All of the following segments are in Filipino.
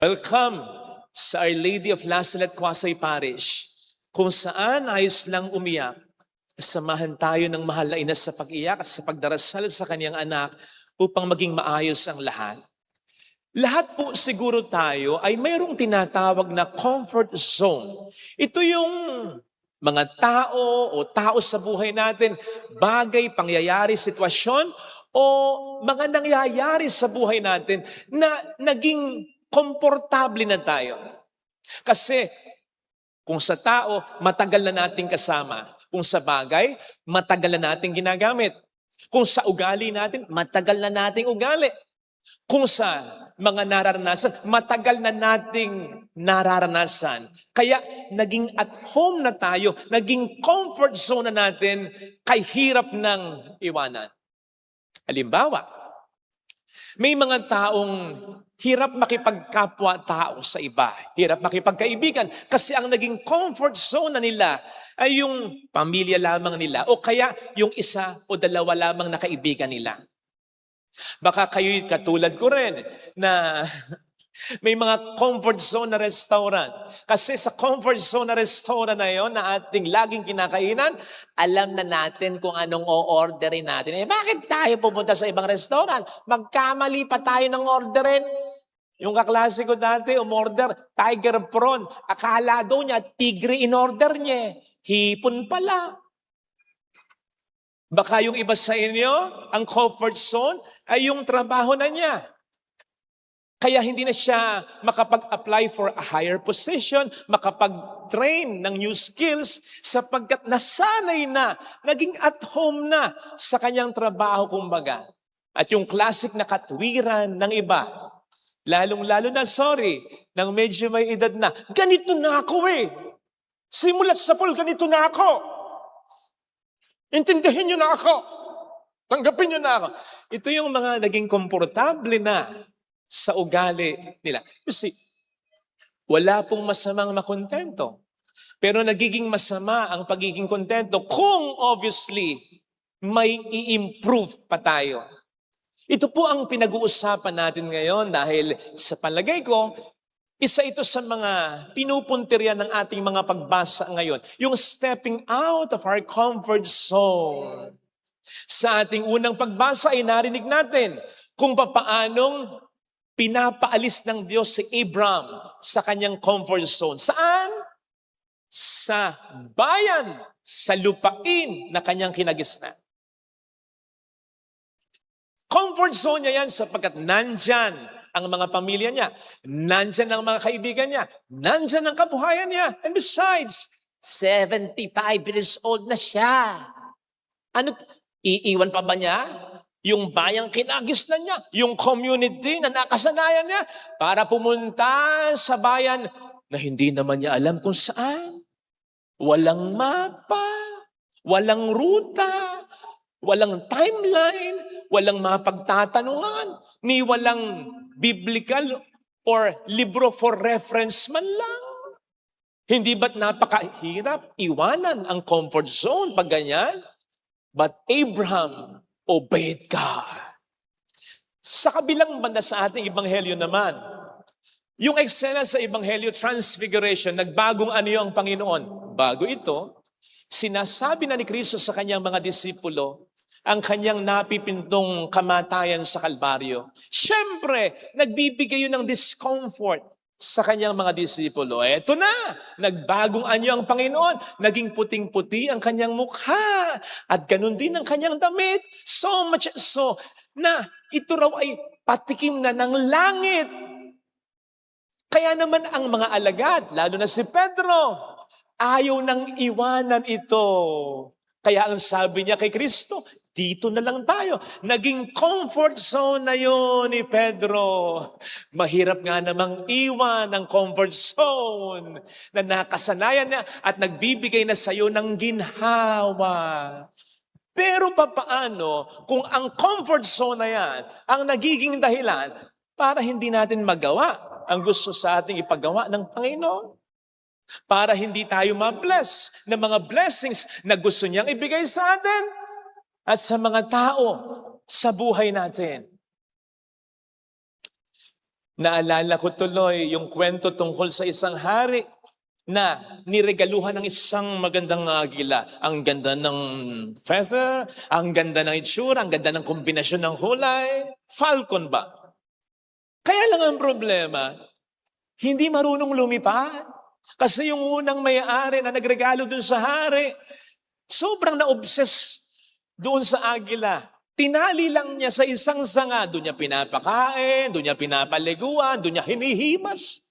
Welcome sa Our Lady of Lasalet Quasay Parish, kung saan ayos lang umiyak. Samahan tayo ng mahal na ina sa pag-iyak at sa pagdarasal sa kanyang anak upang maging maayos ang lahat. Lahat po siguro tayo ay mayroong tinatawag na comfort zone. Ito yung mga tao sa buhay natin, bagay, pangyayari, sitwasyon, o mga nangyayari sa buhay natin na naging komportable na tayo. Kasi kung sa tao, matagal na nating kasama. Kung sa bagay, matagal na nating ginagamit. Kung sa ugali natin, matagal na nating ugali. Kung sa mga nararanasan, matagal na nating nararanasan. Kaya naging at home na tayo, naging comfort zone na natin, kay hirap ng iwanan. Halimbawa, may mga taong hirap makipagkapwa-tao sa iba, hirap makipagkaibigan, kasi ang naging comfort zone na nila ay yung pamilya lamang nila o kaya yung isa o dalawa lamang na kaibigan nila. Baka kayo'y katulad ko rin na may mga comfort zone na restaurant. Kasi sa comfort zone na restaurant na yon na ating laging kinakainan, alam na natin kung anong o-orderin natin. Bakit tayo pupunta sa ibang restaurant? Magkamali pa tayo ng orderin. Yung kaklase ko dati, umorder, tiger prawn. Akala daw niya, tigre in-order niya. Hipon pala. Baka yung iba sa inyo, ang comfort zone ay yung trabaho na niya. Kaya hindi na siya makapag-apply for a higher position, makapag-train ng new skills sapagkat nasanay na, naging at home na sa kanyang trabaho kumbaga. At yung classic na katwiran ng iba, lalong-lalo na, nang medyo may edad na, ganito na ako eh. Simulat sa pool, ganito na ako. Intindihin niyo na ako. Tanggapin niyo na ako. Ito yung mga naging komportable na sa ugali nila. You see, wala pong masamang makontento. Pero nagiging masama ang pagiging kontento kung obviously may i-improve pa tayo. Ito po ang pinag-uusapan natin ngayon dahil sa palagay ko, isa ito sa mga pinupuntirya ng ating mga pagbasa ngayon. Yung stepping out of our comfort zone. Sa ating unang pagbasa ay narinig natin kung papaanong pinapaalis ng Diyos si Abraham sa kanyang comfort zone. Saan? Sa bayan, sa lupain na kanyang kinagisnan. Comfort zone niya yan sapagkat nandyan ang mga pamilya niya, nandyan ang mga kaibigan niya, nandyan ang kabuhayan niya. And besides, 75 years old na siya. Ano, iiwan pa ba niya yung bayang kinagisnan niya, yung community na nakasanayan niya, para pumunta sa bayan na hindi naman niya alam kung saan? Walang mapa, walang ruta, walang timeline, walang mapagtatanungan, ni walang biblical or libro for reference man lang. Hindi ba't napakahirap iwanan ang comfort zone pag ganyan? But Abraham obeyed God. Sa kabilang banda sa ating ebanghelyo naman, yung eksena sa ebanghelyo, transfiguration, nagbagong anyo ang Panginoon. Bago ito, sinasabi na ni Kristo sa kanyang mga disipulo ang kanyang napipintong kamatayan sa Kalbaryo. Siyempre, nagbibigay yun ng discomfort sa kanyang mga disipulo. Eto na, nagbagong anyo ang Panginoon, naging puting-puti ang kanyang mukha, at ganun din ang kanyang damit. So much so, na ito raw ay patikim na ng langit. Kaya naman ang mga alagad, lalo na si Pedro, ayaw nang iwanan ito. Kaya ang sabi niya kay Kristo, dito na lang tayo. Naging comfort zone na yun ni Pedro. Mahirap nga namang iwan ang comfort zone na nakasanayan niya at nagbibigay na sa'yo ng ginhawa. Pero papaano kung ang comfort zone na yan ang nagiging dahilan para hindi natin magawa ang gusto sa ating ipagawa ng Panginoon? Para hindi tayo ma-bless ng mga blessings na gusto niyang ibigay sa atin at sa mga tao sa buhay natin. Naalala ko tuloy yung kwento tungkol sa isang hari na niregaluhan ng isang magandang agila. Ang ganda ng feather, ang ganda ng itsura, ang ganda ng kombinasyon ng kulay. Falcon ba? Kaya lang ang problema, hindi marunong lumipad. Kasi yung unang may-ari na nagregalo dun sa hari, sobrang na-obsess doon sa agila. Tinali lang niya sa isang sanga, doon niya pinapakain, doon niya pinapaliguan, doon niya hinihimas.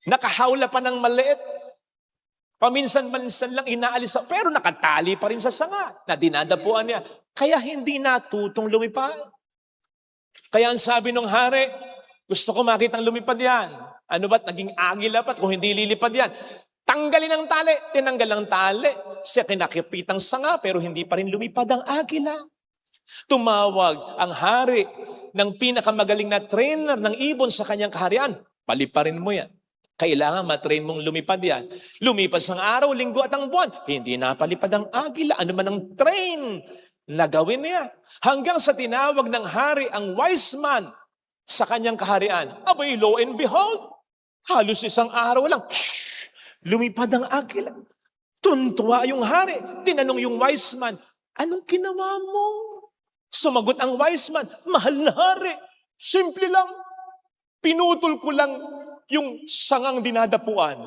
Nakahawla pa ng maliit. Paminsan-minsan lang inaalis, pero nakatali pa rin sa sanga na dinadapuan niya. Kaya hindi natutong lumipad. Kaya ang sabi ng hari, gusto ko makitang lumipad yan. Ano ba't naging agila pa't kung hindi lilipad yan? Tanggalin ang tali. Tinanggal ang tali. Siya kinakipitang sanga pero hindi pa rin lumipad ang agila. Tumawag ang hari ng pinakamagaling na trainer ng ibon sa kanyang kaharian. Paliparin mo yan. Kailangan matrain mong lumipad yan. Lumipas ang araw, linggo at ang buwan. Hindi napalipad ang agila. Ano man ang train na gawin niya. Hanggang sa tinawag ng hari ang wise man sa kanyang kaharian. Abay, lo and behold, halos isang araw lang, lumipad ang agila. Tuntua yung hari. Tinanong yung wise man, anong ginawa mo? Sumagot ang wise man, mahal na hari. Simple lang. Pinutol ko lang yung sangang dinadapuan.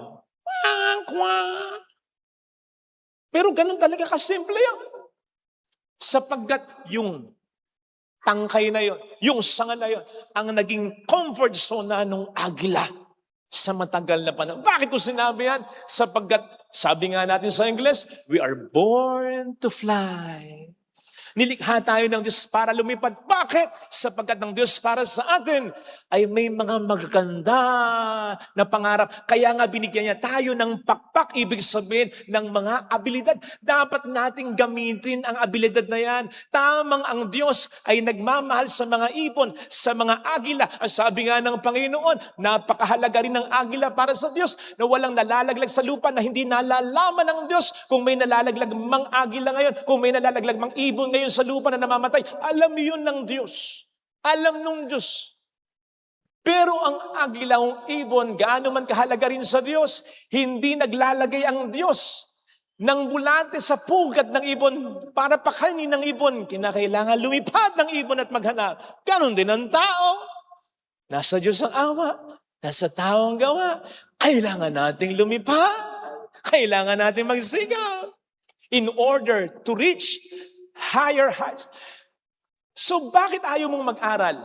Pero ganun talaga kasimple yan. Sapagkat yung tangkay na yon, yung sanga na yon, ang naging comfort zone na nung agila sa matagal na panahon. Bakit ko sinabi yan? Sapagkat, sabi nga natin sa English, we are born to fly. Nilikha tayo ng Diyos para lumipad. Bakit? Sapagkat ng Diyos para sa atin ay may mga magaganda na pangarap. Kaya nga binigyan niya tayo ng pakpak, ibig sabihin ng mga abilidad. Dapat nating gamitin ang abilidad na yan. Tamang ang Diyos ay nagmamahal sa mga ibon, sa mga agila. Ang sabi nga ng Panginoon, napakahalaga rin ng agila para sa Diyos na walang nalalaglag sa lupa na hindi nalalaman ng Diyos kung may nalalaglag mang agila ngayon, kung may nalalaglag mang ibon ngayon sa lupa na namamatay. Alam yun ng Diyos. Alam nung Diyos. Pero ang agila, ang ibon, gaano man kahalaga rin sa Diyos, hindi naglalagay ang Diyos ng bulate sa pugat ng ibon para pakainin ng ibon. Kinakailangan lumipad ng ibon at maghanap. Ganon din ang tao. Nasa Diyos ang awa. Nasa tao ang gawa. Kailangan nating lumipad. Kailangan nating magsigaw in order to reach higher heights. So bakit ayaw mong mag-aral?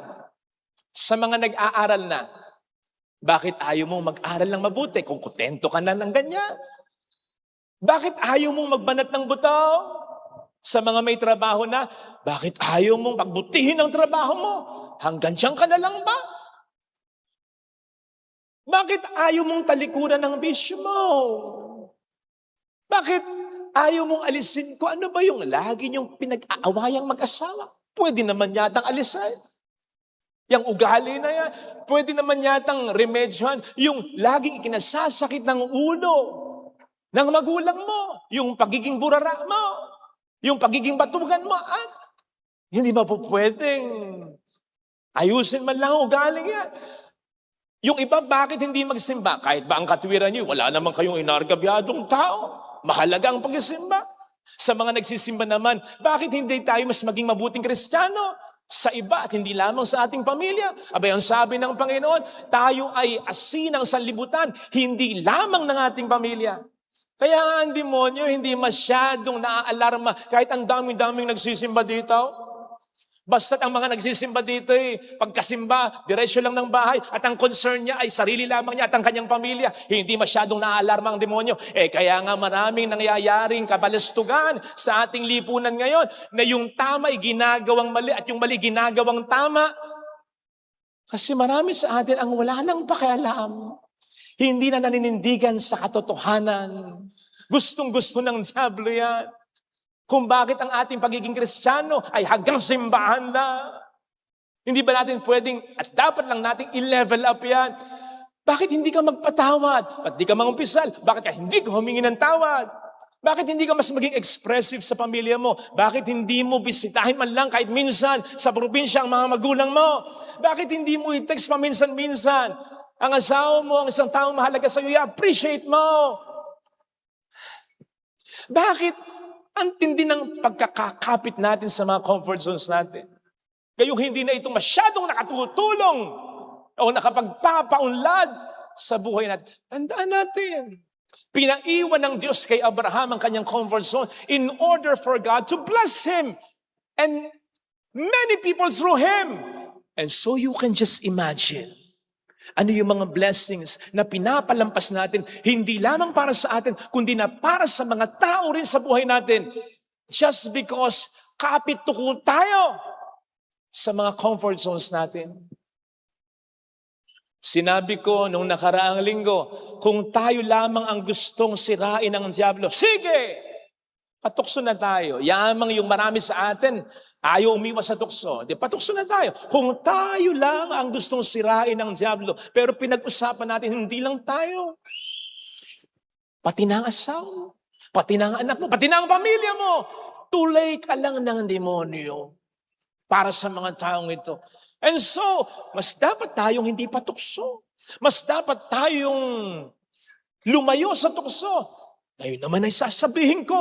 Sa mga nag-aaral na, bakit ayaw mong mag-aral ng mabuti kung kontento ka na ng ganyan? Bakit ayaw mong magbanat ng buto? Sa mga may trabaho na, bakit ayaw mong pagbutihin ang trabaho mo? Hanggang diyan ka na lang ba? Bakit ayaw mong talikuran ng bisyo mo? Bakit ayaw mong alisin ko, ano ba yung lagi niyong pinag-aawayang mag-asawa? Pwede naman yatang alisin. Yung ugali na yan, pwede naman yatang remedyohan. Yung laging ikinasasakit ng ulo ng magulang mo, yung pagiging burara mo, yung pagiging batugan mo, hindi ba po pwedeng ayusin man lang ang ugali yan? Yung iba, bakit hindi magsimba? Kahit ba ang katwiran niyo, wala naman kayong inargabyadong tao. Mahalaga ang pagsisimba. Sa mga nagsisimba naman, bakit hindi tayo mas maging mabuting Kristiyano? Sa iba at hindi lamang sa ating pamilya. Abay, ang sabi ng Panginoon, tayo ay asin ng sanlibutan, hindi lamang ng ating pamilya. Kaya ang demonyo hindi masyadong naaalarma kahit ang daming-daming nagsisimba dito. Basta't ang mga nagsisimba dito pagkasimba, diretsyo lang ng bahay at ang concern niya ay sarili lamang niya at ang kanyang pamilya. Hindi masyadong naaalarma ang demonyo. Kaya nga maraming nangyayaring kabalastugan sa ating lipunan ngayon na yung tama ay ginagawang mali at yung mali ginagawang tama. Kasi marami sa atin ang wala nang pakialam. Hindi na naninindigan sa katotohanan. Gustong-gusto ng diablo yan. Kung bakit ang ating pagiging Kristiyano ay hanggang simbahan na. Hindi ba natin pwedeng at dapat lang nating i-level up yan? Bakit hindi ka magpatawad? Ba't di ka mangumpisal? Bakit ka hindi ka humingi ng tawad? Bakit hindi ka mas maging expressive sa pamilya mo? Bakit hindi mo bisitahin man lang kahit minsan sa probinsya ang mga magulang mo? Bakit hindi mo i-text paminsan-minsan ang asawa mo, ang isang taong mahalaga sa iyo, i-appreciate mo? Bakit ang tindi ng pagkakakapit natin sa mga comfort zones natin? Gayong hindi na ito masyadong nakatutulong o nakapagpapaunlad sa buhay natin. Tandaan natin, pinaiwan ng Diyos kay Abraham ang kanyang comfort zone in order for God to bless him and many people through him. And so you can just imagine ano yung mga blessings na pinapalampas natin, hindi lamang para sa atin, kundi na para sa mga tao rin sa buhay natin. Just because kapit tukol tayo sa mga comfort zones natin. Sinabi ko nung nakaraang linggo, kung tayo lamang ang gustong sirain ng diablo, sige! Patukso na tayo. Yamang yung marami sa atin, ayaw umiwas sa tukso. Di, patukso na tayo. Kung tayo lang ang gustong sirain ng diablo, pero pinag-usapan natin, hindi lang tayo. Pati na ang asawa, pati na ang anak mo, pati na ang pamilya mo. Tulay ka lang ng demonyo para sa mga taong ito. And so, mas dapat tayong hindi patukso. Mas dapat tayong lumayo sa tukso. Ngayon naman ay sasabihin ko,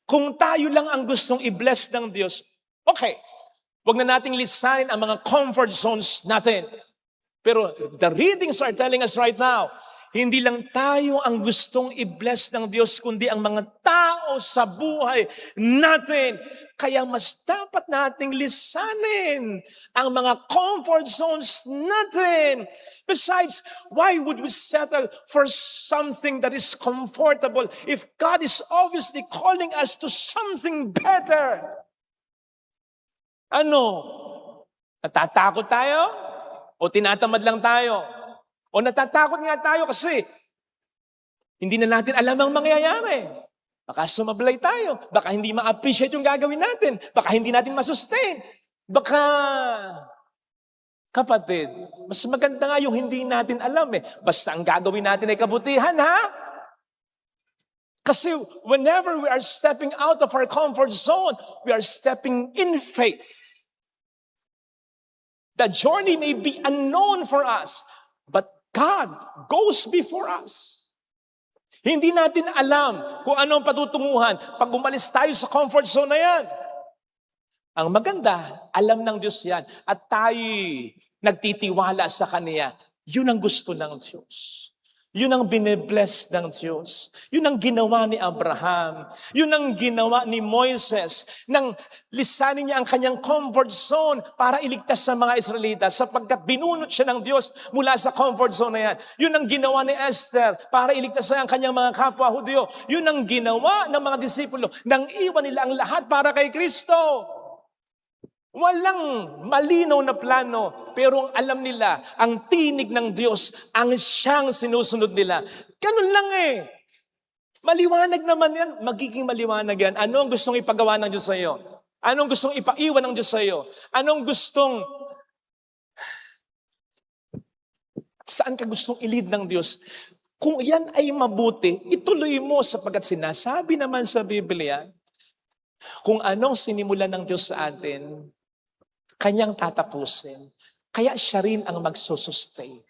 kung tayo lang ang gustong i-bless ng Diyos, okay, wag na nating lisain ang mga comfort zones natin. Pero the readings are telling us right now, hindi lang tayo ang gustong i-bless ng Diyos, kundi ang mga tao sa buhay natin. Kaya mas dapat nating lisanin ang mga comfort zones natin. Besides, why would we settle for something that is comfortable if God is obviously calling us to something better? Ano? Natatakot tayo? O tinatamad lang tayo? O natatakot nga tayo kasi hindi na natin alam ang mangyayari. Baka sumablay tayo. Baka hindi ma-appreciate yung gagawin natin. Baka hindi natin masustain. Baka, kapatid, mas maganda nga yung hindi natin alam eh. Basta ang gagawin natin ay kabutihan, ha? Kasi whenever we are stepping out of our comfort zone, we are stepping in faith. The journey may be unknown for us, but God goes before us. Hindi natin alam kung anong patutunguhan pag umalis tayo sa comfort zone na yan. Ang maganda, alam ng Diyos yan. At tayo nagtitiwala sa Kanya. Yun ang gusto ng Diyos. Yun ang binibless ng Diyos. Yun ang ginawa ni Abraham. Yun ang ginawa ni Moises. Nang lisanin niya ang kanyang comfort zone para iligtas sa mga Israelita sapagkat binunot siya ng Diyos mula sa comfort zone na yan. Yun ang ginawa ni Esther para iligtas siya ang kanyang mga kapwa Hudyo. Yun ang ginawa ng mga disipulo nang iwan nila ang lahat para kay Kristo. Walang malinaw na plano, pero ang alam nila, ang tinig ng Diyos, ang siyang sinusunod nila. Ganun lang eh. Maliwanag naman yan. Magiging maliwanag yan. Ano ang gustong ipagawa ng Diyos sa iyo? Anong gustong ipaiwan ng Diyos sa iyo? Anong gustong... Saan ka gustong ilid ng Diyos? Kung yan ay mabuti, ituloy mo sapagkat sinasabi naman sa Biblia, kung anong sinimulan ng Diyos sa atin, Kanyang tatapusin. Kaya siya rin ang magsusustain.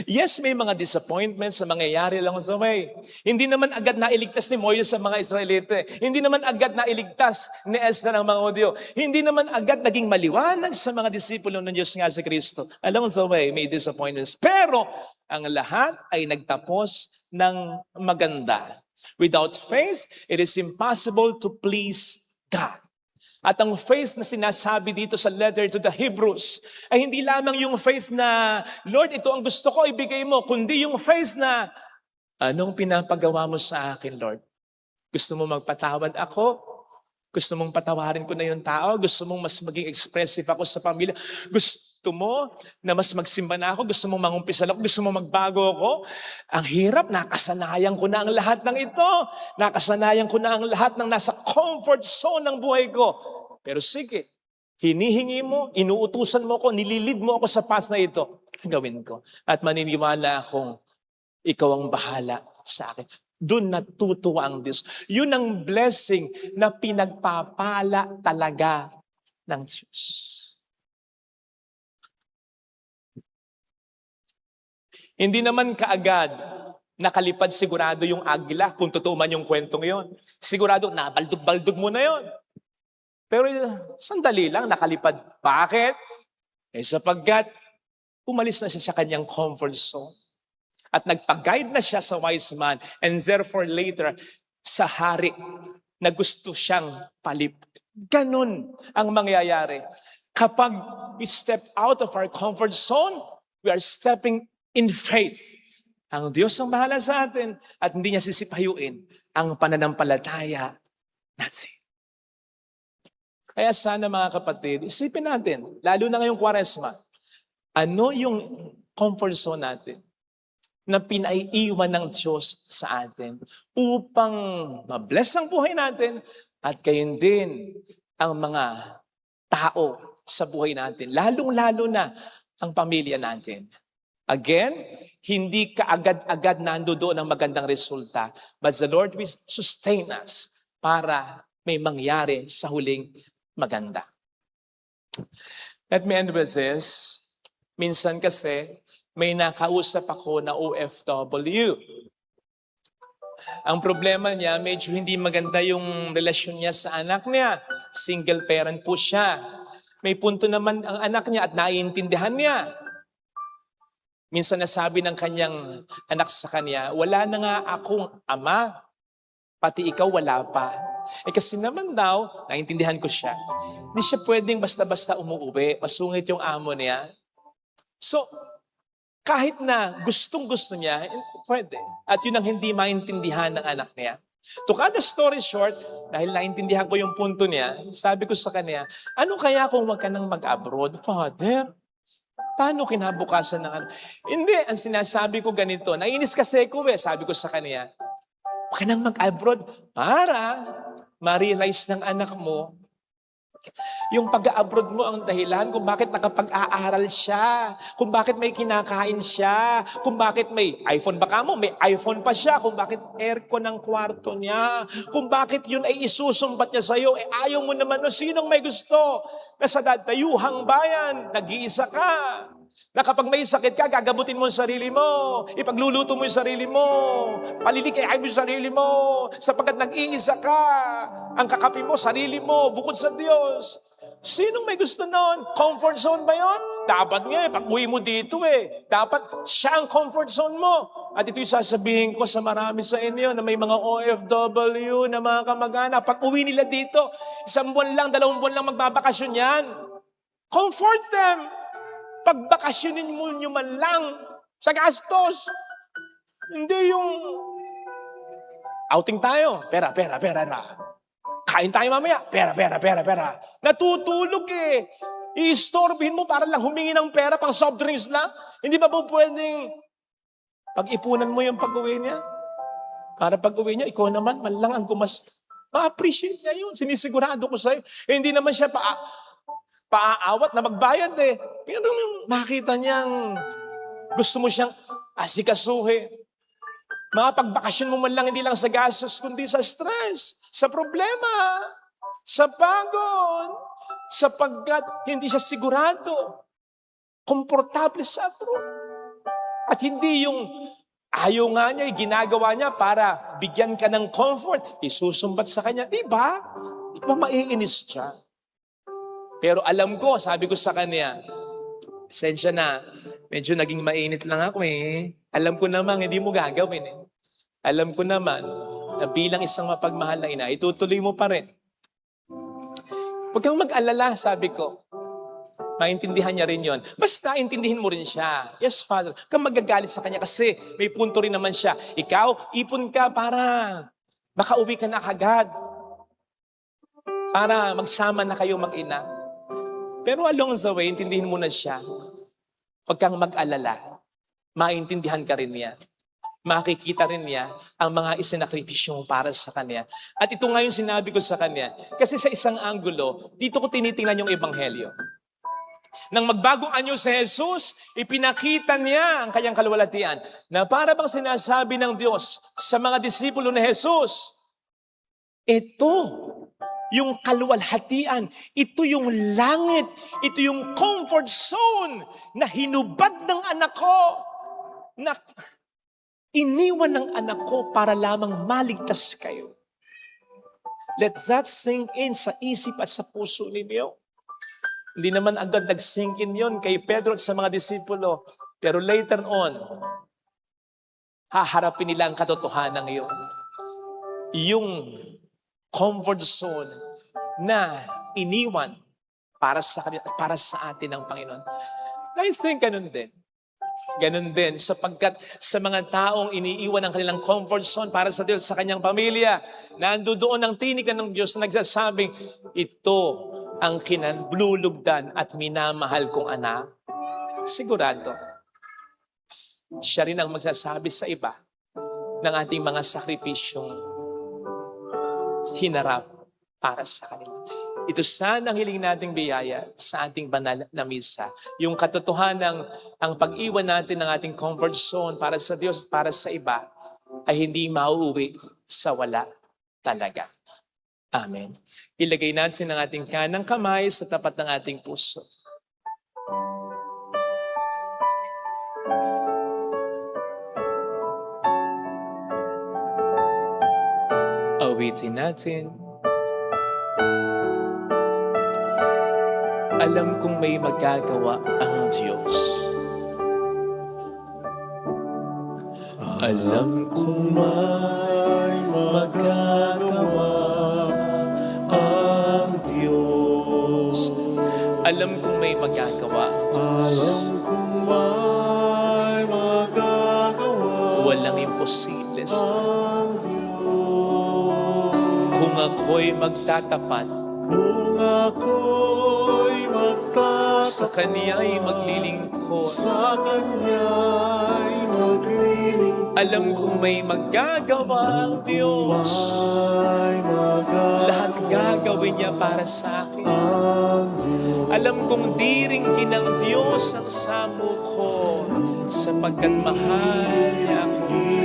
Yes, may mga disappointments sa mangyayari along the way. Hindi naman agad nailigtas ni Moises sa mga Israelite. Hindi naman agad nailigtas ni Esther ang mga Hudyo. Hindi naman agad naging maliwanag sa mga disipulo ng Diyos nga si Kristo. Along the way, may disappointments. Pero ang lahat ay nagtapos ng maganda. Without faith, it is impossible to please God. At ang faith na sinasabi dito sa letter to the Hebrews ay hindi lamang yung faith na, Lord, ito ang gusto ko, ibigay mo, kundi yung faith na, anong pinapagawa mo sa akin, Lord? Gusto mo magpatawad ako? Gusto mong patawarin ko na yung tao? Gusto mong mas maging expressive ako sa pamilya? Gusto mo na mas magsimba na ako? Gusto mong mangumpisal ako? Gusto mong magbago ako? Ang hirap, nakasanayan ko na ang lahat ng ito. Nakasanayan ko na ang lahat ng nasa comfort zone ng buhay ko. Pero sige, hinihingi mo, inuutusan mo ko, nililid mo ako sa path na ito. Gawin ko. At maniniwala akong Ikaw ang bahala sa akin. Doon natutuwa ang Diyos. Yun ang blessing na pinagpapala talaga ng Diyos. Hindi naman kaagad nakalipad sigurado yung agila kung totoo man yung kwentong yon. Sigurado nabaldog-baldog mo na yon. Pero sandali lang nakalipad. Bakit? Sapagkat umalis na siya sa kanyang comfort zone. At nagpag-guide na siya sa wise man. And therefore later, sa hari na gusto siyang palip. Ganun ang mangyayari. Kapag we step out of our comfort zone, we are stepping in faith. Ang Diyos ang bahala sa atin at hindi niya sisipayuin ang pananampalataya natin. Kaya sana mga kapatid, isipin natin, lalo na ngayong Kwaresma, ano yung comfort zone natin na pinaiiwan ng Diyos sa atin upang mabless ang buhay natin at gayon din ang mga tao sa buhay natin, lalong-lalo na ang pamilya natin. Again, hindi kaagad-agad nandoon ang magandang resulta, but the Lord will sustain us para may mangyari sa huling maganda. Let me end with this. Minsan kasi, may nakausap ako na OFW. Ang problema niya, medyo hindi maganda yung relasyon niya sa anak niya. Single parent po siya. May punto naman ang anak niya at naiintindihan niya. Minsan nasabi ng kanyang anak sa kanya, wala na nga akong ama, pati ikaw wala pa. Kasi naman daw, naiintindihan ko siya, hindi siya pwedeng basta-basta umuwi, masungit yung amo niya. So, kahit na gustong-gusto niya, pwede. At yun ang hindi maintindihan ng anak niya. To cut the story short, dahil naintindihan ko yung punto niya, sabi ko sa kanya, ano kaya kung wag ka nang mag-abroad, Father? Paano kinabukasan ng ano? Hindi, ang sinasabi ko ganito, nainis kasi ko sabi ko sa kanya, wag ka nang mag-abroad para ma-realize ng anak mo yung pag-abroad mo ang dahilan kung bakit nakapag-aaral siya, kung bakit may kinakain siya, kung bakit may iPhone baka mo, may iPhone pa siya, kung bakit aircon ang kwarto niya, kung bakit yun ay isusumbat niya sa'yo, ayaw mo naman, sinong may gusto na sa dayuhang bayan, nag-iisa ka, na kapag may sakit ka, gagabutin mo ang sarili mo, ipagluluto mo yung sarili mo, palilikayin mo yung sarili mo, sapagkat nag-iisa ka, ang kakapi mo, sarili mo, bukod sa Diyos. Sinong may gusto nun? Comfort zone ba yun? Dapat nga pag-uwi mo dito dapat siya ang comfort zone mo. At ito'y sasabihin ko sa marami sa inyo na may mga OFW na mga kamag-anak, pag-uwi nila dito, 1 buwan lang, 2 buwan lang magbabakasyon yan. Comfort them. Pagbakasyonin mo nyo man lang sa gastos. Hindi yung outing tayo, pera. Kain tayo mamaya, pera. Natutulog I-storbin mo para lang humingi ng pera pang soft drinks lang. Hindi ba po pwedeng pag-ipunan mo yung pag-uwi niya? Para pag-uwi niya, ikaw naman, man lang ang gumasta. Ma-appreciate niya yun. Sinisigurado ko sa'yo. Hindi naman siya paaawat na magbayad Pero nung makita niyang gusto mo siyang asikasuhin, mapagbakasyon mo man lang hindi lang sa gastos, kundi sa stress, sa problema, sa pagod, sapagkat hindi siya sigurado, komportable sa abroad. At hindi yung ayaw nga niya, ginagawa niya para bigyan ka ng comfort, isusumbat sa kanya. Diba? Maiinis siya. Pero alam ko, sabi ko sa kanya, pasensya na, medyo naging mainit lang ako Alam ko naman, hindi mo gagawin Alam ko naman, na bilang isang mapagmahal na ina, itutuloy mo pa rin. Huwag kang mag-alala, sabi ko. Maintindihan niya rin yon. Basta intindihin mo rin siya. Yes, Father. Huwag kang magagalit sa kanya kasi may punto rin naman siya. Ikaw, ipon ka para makauwi ka na kagad. Para magsama na kayo mag-ina. Pero along the way, intindihin mo na siya. Huwag kang mag-alala. Maintindihan ka rin niya. Makikita rin niya ang mga isinakripisyo mo para sa kanya. At ito nga yung sinabi ko sa kanya. Kasi sa isang anggulo, dito ko tinitingnan yung ebanghelyo. Nang magbagong anyo si Jesus, ipinakita niya ang kanyang kaluwalhatian na para bang sinasabi ng Diyos sa mga disipulo ni Jesus, ito yung kaluwalhatian, ito yung langit, ito yung comfort zone na hinubad ng anak ko, na iniwan ng anak ko para lamang maligtas kayo. Let that sink in sa isip at sa puso ninyo. Hindi naman agad nag-sink in yun kay Pedro at sa mga disipulo. Pero later on, haharapin nila ang katotohanan yun. Yung comfort zone na iniwan para sa atin ng Panginoon. I think ganun din. Ganun din sapagkat sa mga taong iniiwan ang kanilang comfort zone para sa Diyos, sa kanyang pamilya, na doon ang tinig ng Diyos na nagsasabing, ito ang kinanlulugdan at minamahal kong anak. Sigurado, siya rin ang magsasabi sa iba ng ating mga sakripisyong hinarap para sa kanila. Ito sana ang hiling nating biyaya sa ating banal na misa. Yung katotohanan, ang pag-iwan natin ng ating comfort zone para sa Diyos at para sa iba ay hindi mauuwi sa wala talaga. Amen. Ilagay natin ang ating kanang kamay sa tapat ng ating puso. Awitin natin. Alam kong may magagawa ang Diyos. Alam kong may magagawa ang Diyos. Alam kong may magagawa ang Diyos. Alam kong may magagawa Walang imposible sa ang Diyos. kung ako'y magtatapat Kung ako'y sa magtatapat Kaniya'y maglilingkod. sa Kanya'y maglilingkod, Alam kong may magagawa ang Diyos. may magagawa Lahat gagawin niya para sa akin. ang Diyos. Alam kong diringgin ng Diyos ang samo ko sapagkat mahal niya ako.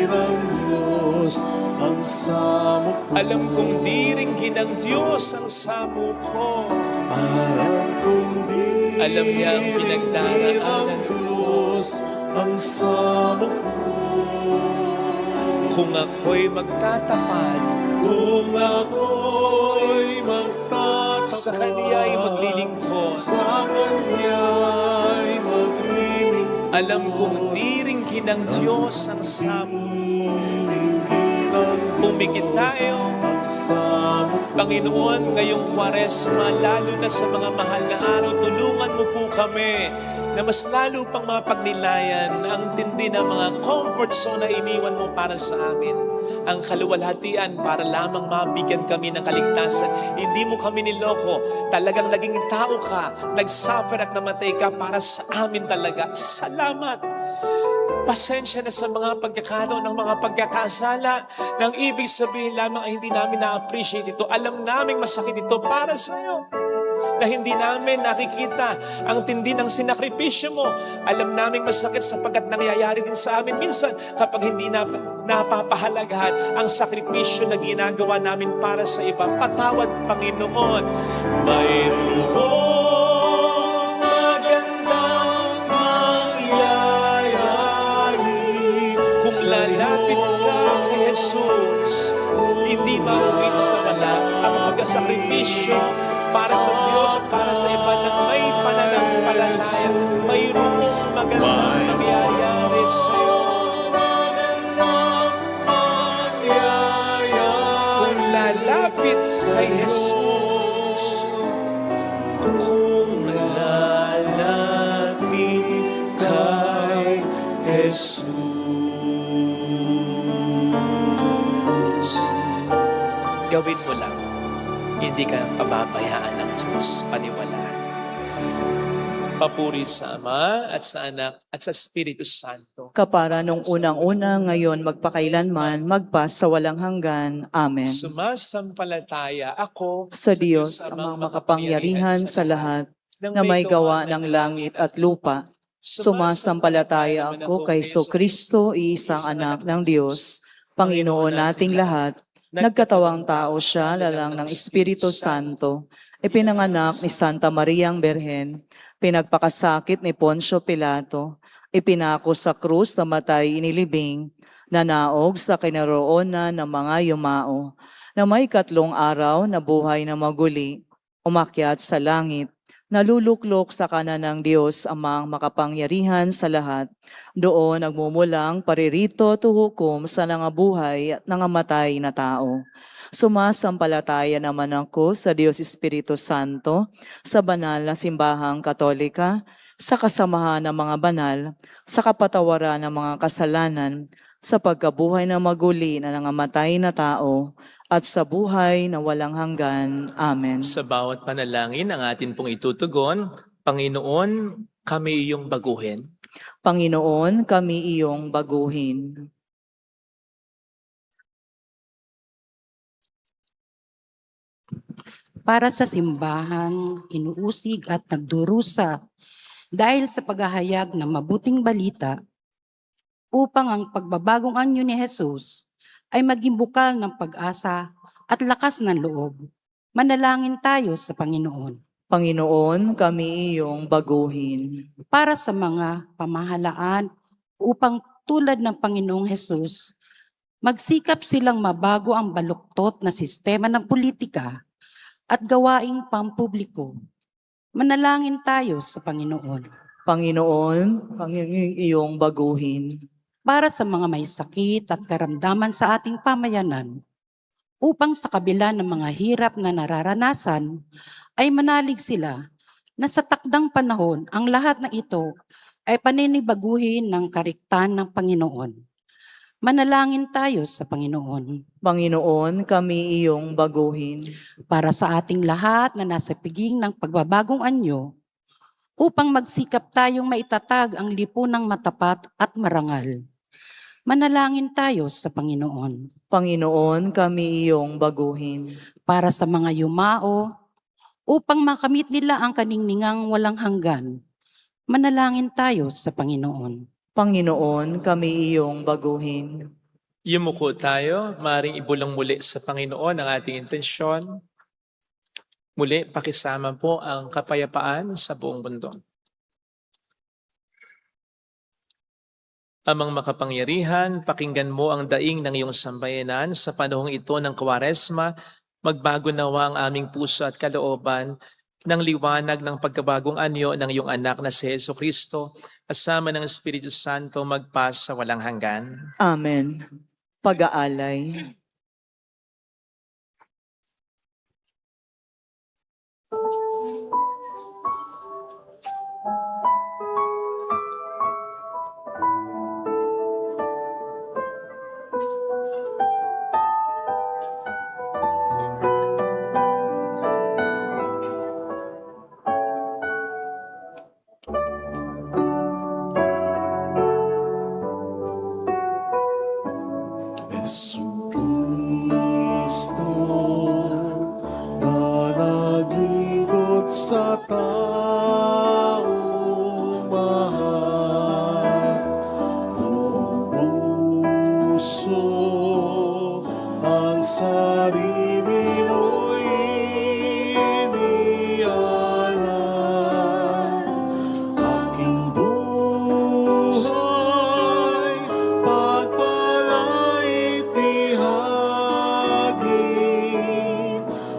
Ng Diyos ang samo ko. Alam kong diringgin ng Diyos ang samo ko. Alam kong Alam niya ang pinagdaraanan ng Diyos ang samo ko. Kung ako'y magtatapat Kung ako'y magtatapat sa Kaniya'y maglilingkod, sa Kanya'y maglilingkod, alam kong diringgin ng Diyos ang samo. Pumikit tayo, ang samo ko. Panginoon, ngayong Kwaresma, lalo na sa mga mahal na araw, tulungan mo po kami na mas lalo pang mapagnilayan ang tindi ng mga comfort zone na iniwan mo para sa amin. Ang kaluwalhatian para lamang mabigyan kami ng kaligtasan. Hindi mo kami niloko. Talagang naging tao ka. Nag-suffer at namatay ka para sa amin talaga. Salamat! Pasensya na sa mga pagkakataon ng mga pagkakasala nang ibig sabihin lamang ay hindi namin na-appreciate ito. Alam namin masakit ito para sa iyo. Na hindi namin nakikita ang tindi ng sinakripisyo mo. Alam namin masakit sapagkat nangyayari din sa amin minsan kapag hindi napapahalagahan ang sakripisyo na ginagawa namin para sa iba. Patawad, Panginoon. Mayroong magandang mangyayari kung lalapit ka kay Jesus. Hindi mauwi sa wala ang pagkasakripisyo para sa Diyos at para sa iba na may pananampalataya. Mayroong magandang nangyayari sa iyo. Kung lalapit kay Jesus. Kung lalapit kay Jesus. Gawin mo lang. Hindi ka pababayaan ng Diyos. Paniwalaan. Papuri sa Ama at sa Anak at sa Espiritu Santo. Kapara nung unang-una, ngayon magpakailanman, magpas sa walang hanggan. Amen. Sumasampalataya ako Sa Diyos, amang makapangyarihan sa lahat, na may gawa ng langit at lupa. Sumasampalataya ako kay Kristo, isang anak ng Diyos, Panginoon nating lahat. Nagkatawang tao siya, lalang ng Espiritu Santo. Ipinanganak ni Santa Mariang Berhen. Pinagpakasakit ni Poncio Pilato. Ipinako sa krus, namatay, inilibing. Nanaog sa kinaroonan ng mga yumao. Na may 3 araw na buhay na maguli. Umakyat sa langit. Naluluklok sa kanan ng Diyos Amang makapangyarihan sa lahat. Doon nagmumulang paririto tuhukom sa nangabuhay at nangamatay na tao. Sumasampalataya naman ako sa Diyos Espiritu Santo, sa banal na simbahang katolika, sa kasamahan ng mga banal, sa kapatawaran ng mga kasalanan, sa pagkabuhay na maguli na nangamatay na tao, at sa buhay na walang hanggan. Amen. Sa bawat panalangin ang atin pong itutugon, Panginoon, kami iyong baguhin. Panginoon, kami iyong baguhin. Para sa simbahang inuusig at nagdurusa dahil sa paghahayag ng mabuting balita upang ang pagbabagong anyo ni Jesus ay maging bukal ng pag-asa at lakas ng loob. Manalangin tayo sa Panginoon. Panginoon, kami iyong baguhin. Para sa mga pamahalaan upang tulad ng Panginoong Jesus, magsikap silang mabago ang baluktot na sistema ng politika at gawaing pampubliko. Manalangin tayo sa Panginoon. Panginoon, Panginoon iyong baguhin. Para sa mga may sakit at karamdaman sa ating pamayanan, upang sa kabila ng mga hirap na nararanasan, ay manalig sila na sa takdang panahon ang lahat ng ito ay paninibaguhin ng kariktan ng Panginoon. Manalangin tayo sa Panginoon. Panginoon, kami iyong baguhin. Para sa ating lahat na nasa piging ng pagbabagong anyo, upang magsikap tayong maitatag ang lipunang matapat at marangal. Manalangin tayo sa Panginoon. Panginoon, kami iyong baguhin. Para sa mga yumao, upang makamit nila ang kaningningang walang hanggan, manalangin tayo sa Panginoon. Panginoon, kami iyong baguhin. Yumuko tayo, maaaring ibulang muli sa Panginoon ang ating intensyon. Muli, pakisama po ang kapayapaan sa buong mundo. Amang makapangyarihan, pakinggan mo ang daing ng iyong sambayanan sa panahong ito ng Kwaresma. Magbago nawa ang aming puso at kalooban ng liwanag ng pagkabagong anyo ng iyong anak na si Jesucristo, kasama ng Espiritu Santo magpas sa walang hanggan. Amen. Pag-aalay. Jesucristo na naglingkod sa taong mahal, buong puso ang sarili mo'y inialay. Aking buhay pagpalait bihagin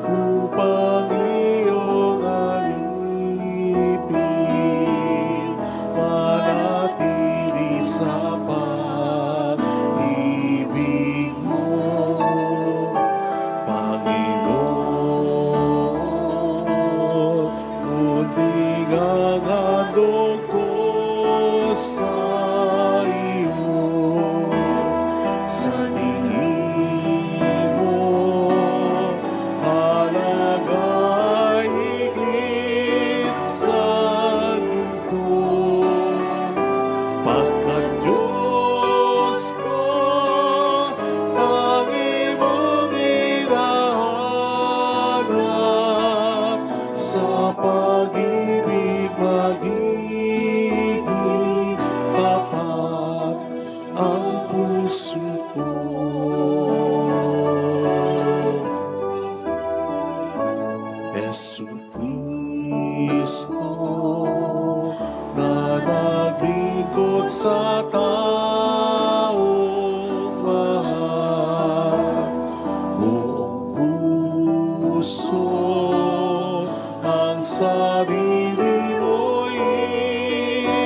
upang iyong alipin, manatili sa pag-ibig mo, Panginoon. Munting ang handog ko sa iyo, sa tingin mo halaga higit sa ginto, pagkat Diyos ko ang imong hinahanap sa pag-ibig sa taong mahal. Buong puso ang sarili mo'y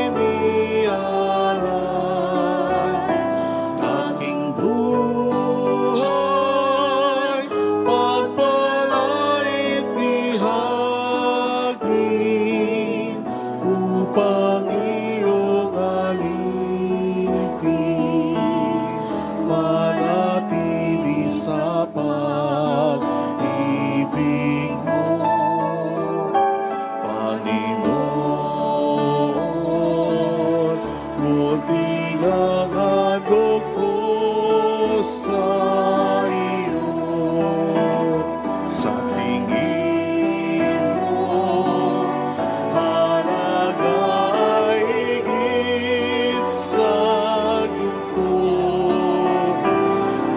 inialay. Aking buhay, pagpalait bihagin upang iyong alipin, manatili sa pag-ibig mo, Panginoon. Munting ang handog ko sa iyo, sa tingin mo halaga ay higit sa ginto.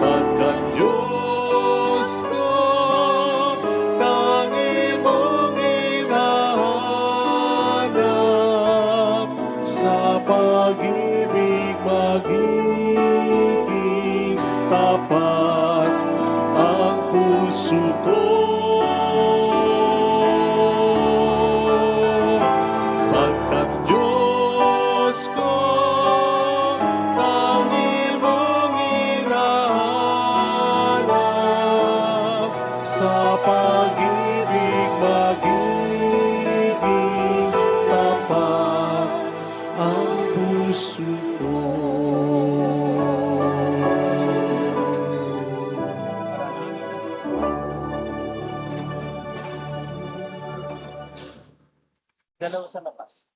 Pagkat Diyos ko, tangi mong hinahanap, sa pag-ibig magiging tapat ang puso ko. Pagkat Diyos ko, tangi mong hinahanap, sa pag-ibig magiging tapat ang puso ko. Dalawa sa labas.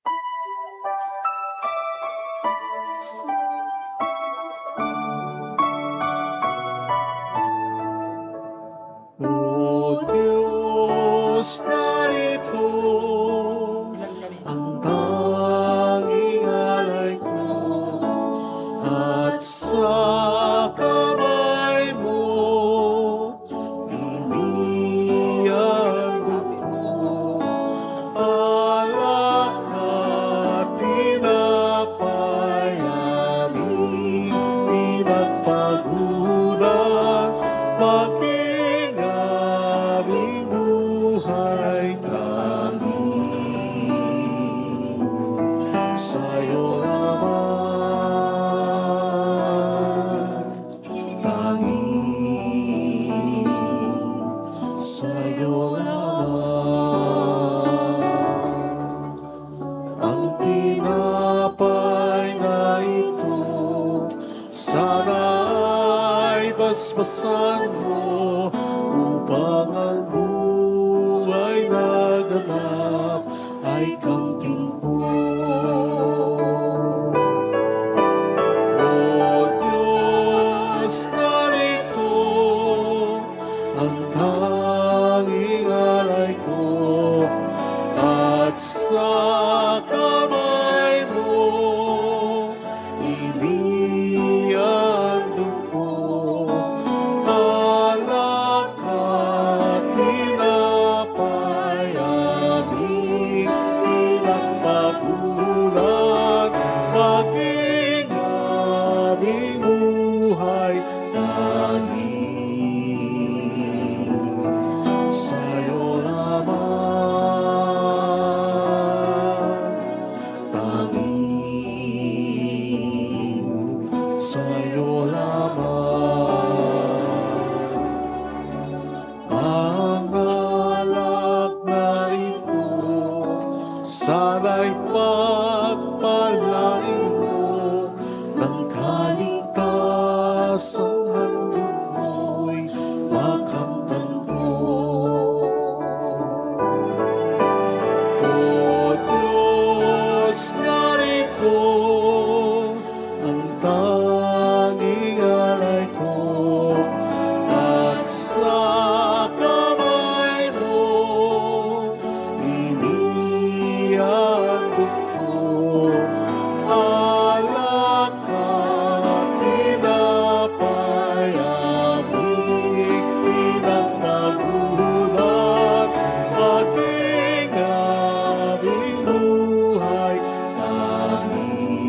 O Diyos, narito ang tanging alay ko, at sa kamay mo inihandog ko alak at tinapay, aming pinagpaguran, maging aming buhay tanging sa'yo naman, tanging sa'yo naman. Ang tinapay na ito, sana'y basbasan mo, upang ang buhay na ganap ay kamting ko. O Diyos, narito ang tanging alay ko, at sa kamay mo inihandog ko alak at tinapay, aming pinagpaguran, maging aming buhay tanging sa'yo naman, tanging sa'yo naman. Ang alak na ito, sana'y pagpalain mo, ng kaligtasang handog mo'y makamtan ko. O Diyos, narito ang tanging alay ko, at sa kamay mo inihandog ko alak at tinapay, aming pinagpaguran, maging aming buhay tanging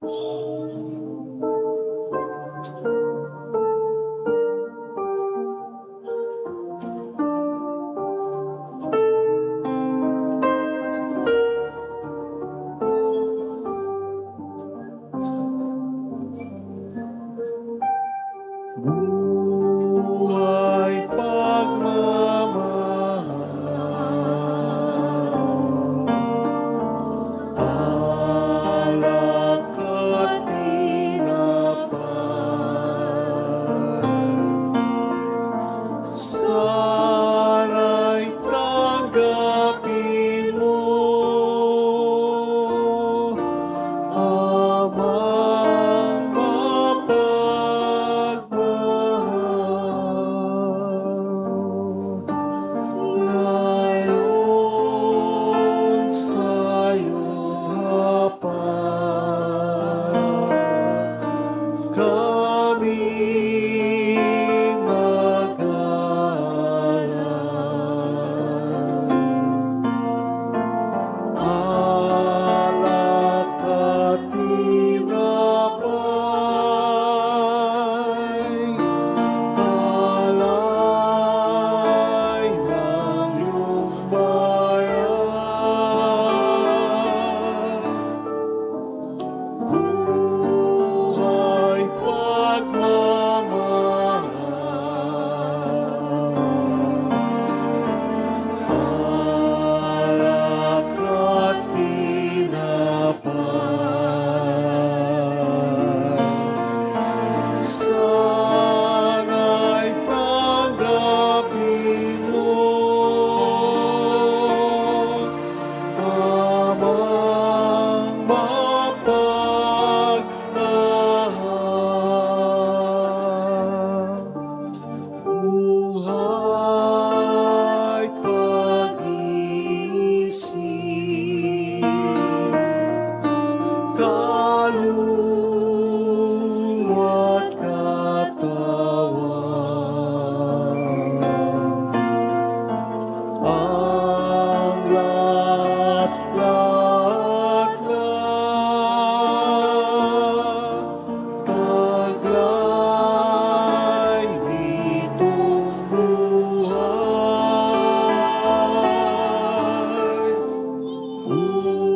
Buhay pagmamahal, alak at tinapay, sana'y tanggapin mo, amang mapagmahal. Ngayon sa iyong hapag, kami nag-aalay. Alak at tinapay, alay ng iyong bayan. Buhay pagmamahal, alak at tinapay, sana'y tanggapin mo, amang mapagmahal. Buhay pag-iisip, kaluluwa't katawan, ang lahat-lahat na taglay nitong buhay.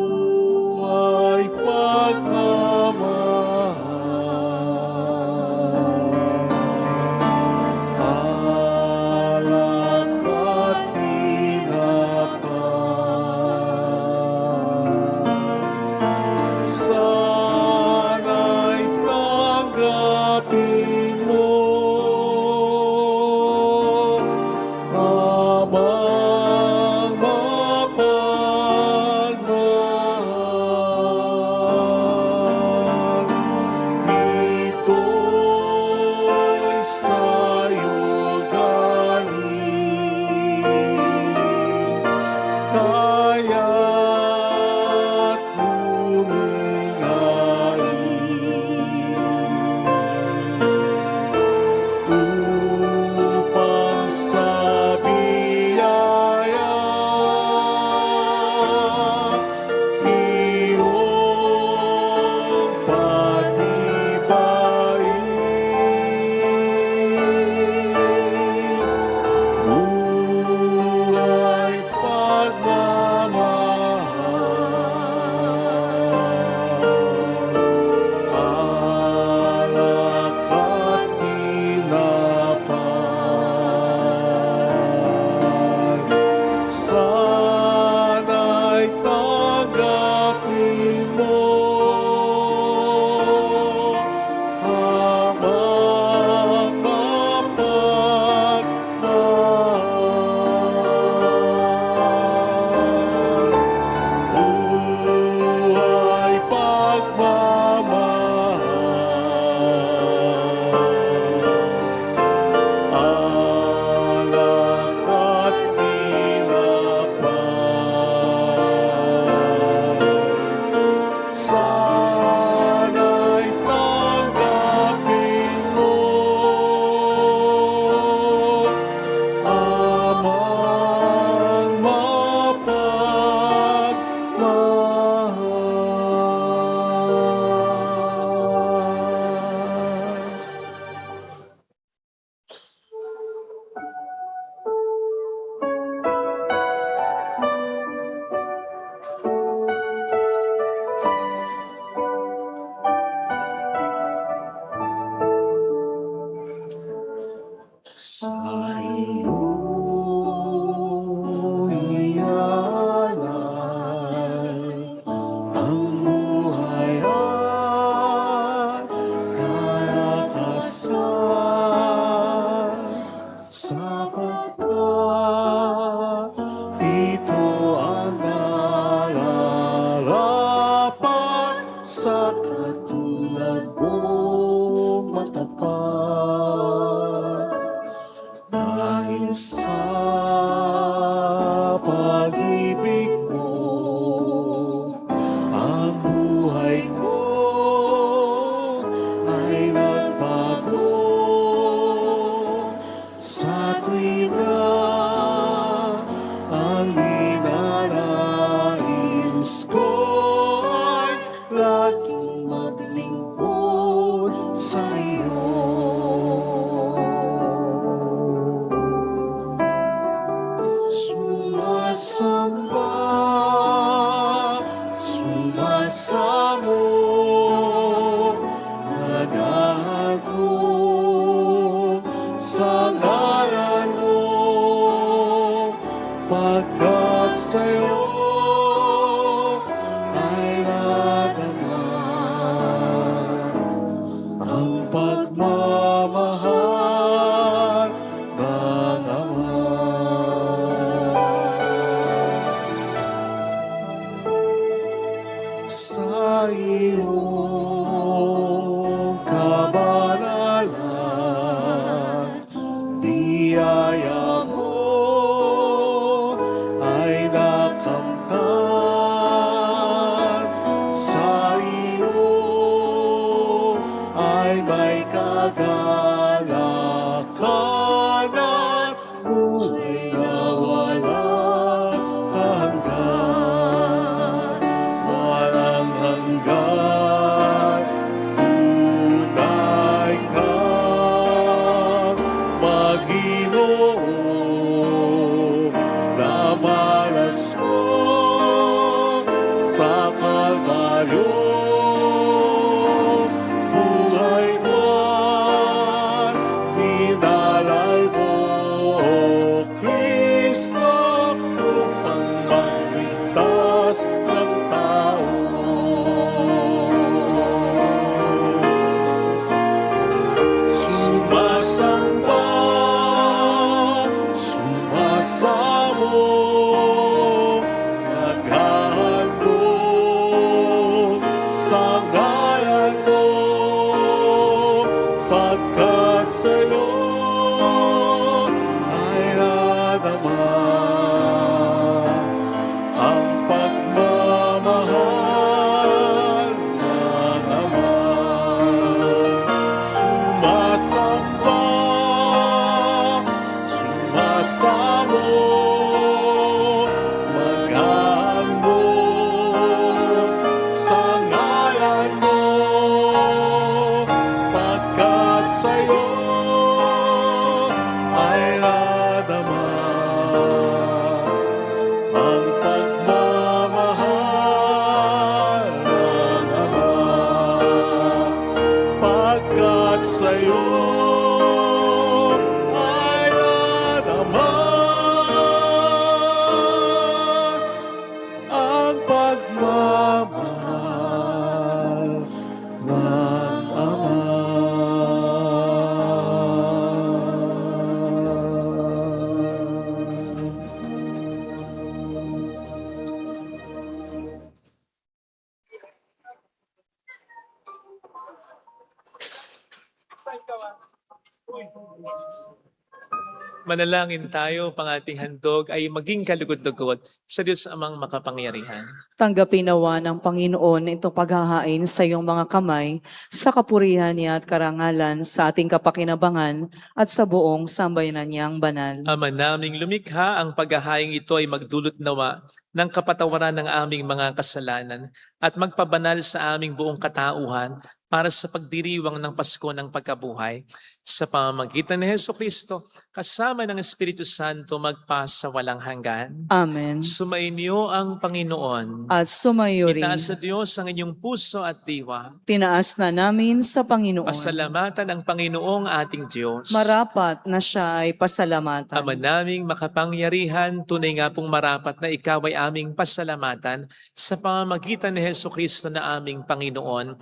Buhay pagmamahal, sa iyong iyanay. Ang buhay at kalakasan, sapagkat ito ang nararapat sa katulad mong matapat. Dahil sa pag-ibig mo, ang buhay ko ay nagbago. Sa tuwina ang ninanais ko ay laging maglingkod sa iyo. Sumasamba, sumasamo, naghahatid sa ngalan mo, pagkat sa'yo ay nadama ang pagmamahal ng Ama. Sa iyong kabanalan, biyaya mo ay nakamtan. Sa iyo ay may kagalakan at buhay na walang hanggan. Walang hanggan, tunay kang Panginoon, na malas mo sa Kalbaryo. Buhay man, dinalay mo, Kristo, upang magligtas ng tao. Sumasamba, sumasamo, naghahandog sa ngalan mo, pagkat sa'yo ay nadama ang pagmamahal ng Ama. Sumasamba, sumasamo, maghandog sa ngalan mo, pagkat sa'yo ay nadama ang pagmamahal ng Ama. Pagkat sa'yo ay nadama ang pagmamahal ng Ama. Manalangin tayo, pang ating handog ay maging kalugod-lugod sa Diyos amang makapangyarihan. Tanggapin nawa ng Panginoon itong paghahain sa iyong mga kamay sa kapurihan niya at karangalan sa ating kapakinabangan at sa buong sambayanan niyang banal. Ama naming lumikha, ang paghahaing ito ay magdulot nawa ng kapatawaran ng aming mga kasalanan at magpabanal sa aming buong katauhan para sa pagdiriwang ng Pasko ng pagkabuhay. Sa pamamagitan ni Hesukristo, kasama ng Espiritu Santo magpa sa walang hanggan. Amen. Sumainyo ang Panginoon. At sumayo rin. Itaas sa Diyos ang inyong puso at diwa. Tinaas na namin sa Panginoon. Pasalamatan ang Panginoong ating Diyos. Marapat na siya ay pasalamatan. Ama naming makapangyarihan, tunay nga pong marapat na ikaw ay aming pasalamatan sa pamamagitan ni Hesukristo na aming Panginoon,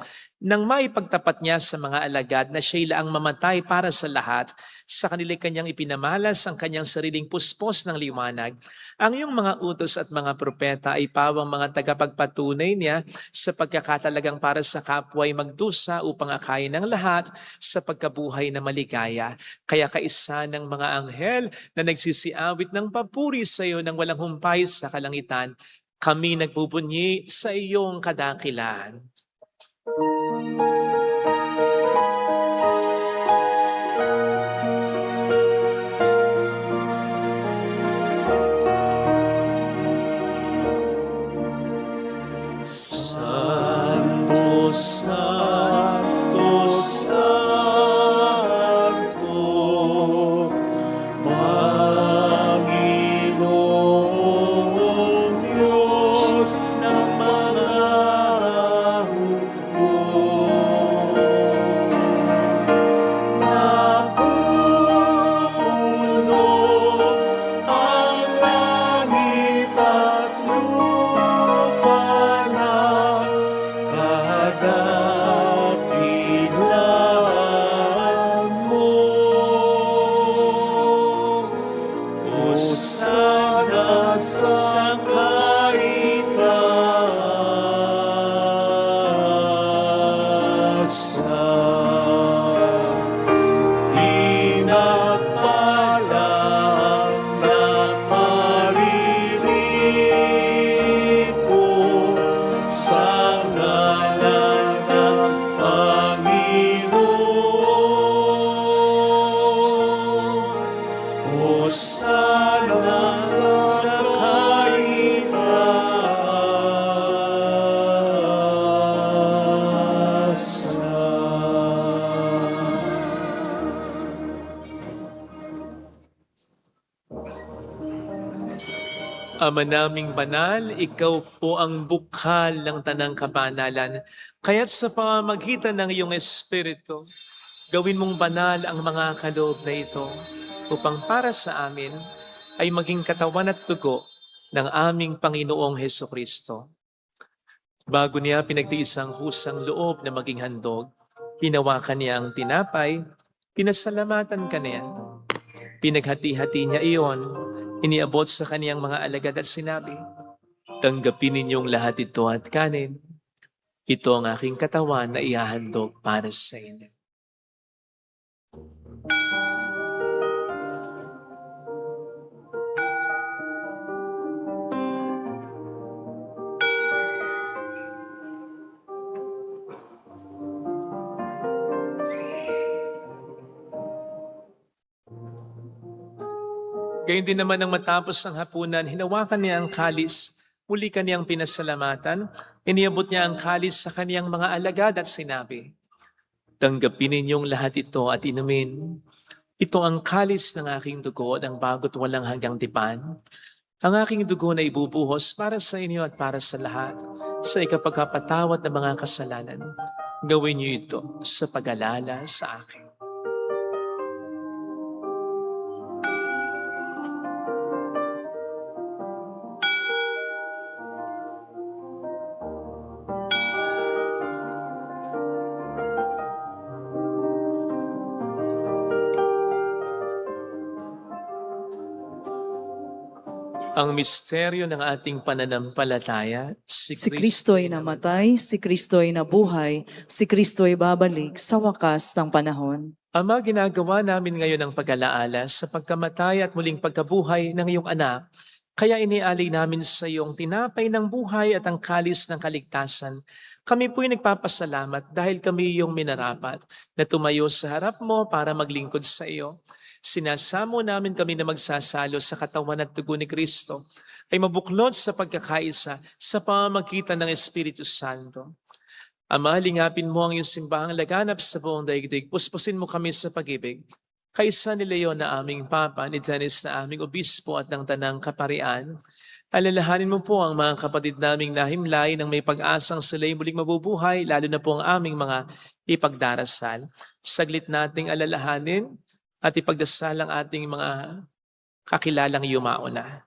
nang maipagtapat niya sa mga alagad na siya'y laang mamatay para sa lahat, sa kanila kanyang ipinamalas ang kanyang sariling puspos ng liwanag. Ang iyong mga utos at mga propeta ay pawang mga tagapagpatunay niya sa pagkakatalagang para sa kapwa ay magdusa upang akayin ng lahat sa pagkabuhay na maligaya. Kaya kaisa ng mga anghel na nagsisiawit ng papuri sa iyo ng walang humpay sa kalangitan, kami nagpupuni sa iyong kadakilaan. Santo, Santo, Santo, Panginoong Diyos ng mga hukbo. Napupuno ang langit at lupa ng kadakilaan mo. Hosana sa kaitaasan. Pinagpalang naparirito sa ngalan ng Panginoon. Hosana sa Ama naming banal, ikaw po ang bukal ng tanang kabanalan. Kaya't sa pamamagitan ng iyong Espiritu, gawin mong banal ang mga kaloob na ito upang para sa amin ay maging katawan at dugo ng aming Panginoong Hesukristo. Bago niya pinagtiis ang husang loob na maging handog, hinawakan niya ang tinapay, pinasalamatan ka niya. Pinaghati-hati niya iyon, iniabot sa kaniyang mga alagad at sinabi, "Tanggapin ninyong lahat ito at kanin. Ito ang aking katawan na ihahandog para sa inyo." Gayun din naman nang matapos ang hapunan, hinawakan niya ang kalis, muli kaniyang pinasalamatan, iniabot niya ang kalis sa kaniyang mga alagad at sinabi, "Tanggapin ninyong lahat ito at inumin. Ito ang kalis ng aking dugo ng bago't walang hanggang tipan. Ang aking dugo na ibubuhos para sa inyo at para sa lahat, sa ikapagkapatawad ng mga kasalanan. Gawin niyo ito sa pag-alala sa akin." Ang misteryo ng ating pananampalataya, Si Kristo'y namatay, si Kristo'y nabuhay, si Kristo'y babalik sa wakas ng panahon. Ama, ginagawa namin ngayon ang pag-alaala sa pagkamatay at muling pagkabuhay ng iyong anak. Kaya inialay namin sa iyong tinapay ng buhay at ang kalis ng kaligtasan. Kami po'y nagpapasalamat dahil kami iyong minarapat na tumayo sa harap mo para maglingkod sa iyo. Sinasamo namin kami na magsasalo sa katawan at dugo ni Kristo ay mabuklod sa pagkakaisa sa pamamagitan ng Espiritu Santo. Ama, lingapin mo ang iyong simbahang laganap sa buong daigdig. Puspusin mo kami sa pag-ibig. Kaisa ni Leon na aming Papa, ni Dennis na aming Obispo at ng Tanang Kaparian, alalahanin mo po ang mga kapatid naming nahimlay nang may pag-asang sila'y muling mabubuhay, lalo na po ang aming mga ipagdarasal. Saglit nating alalahanin at ipagdasal ang ating mga kakilalang yumauna.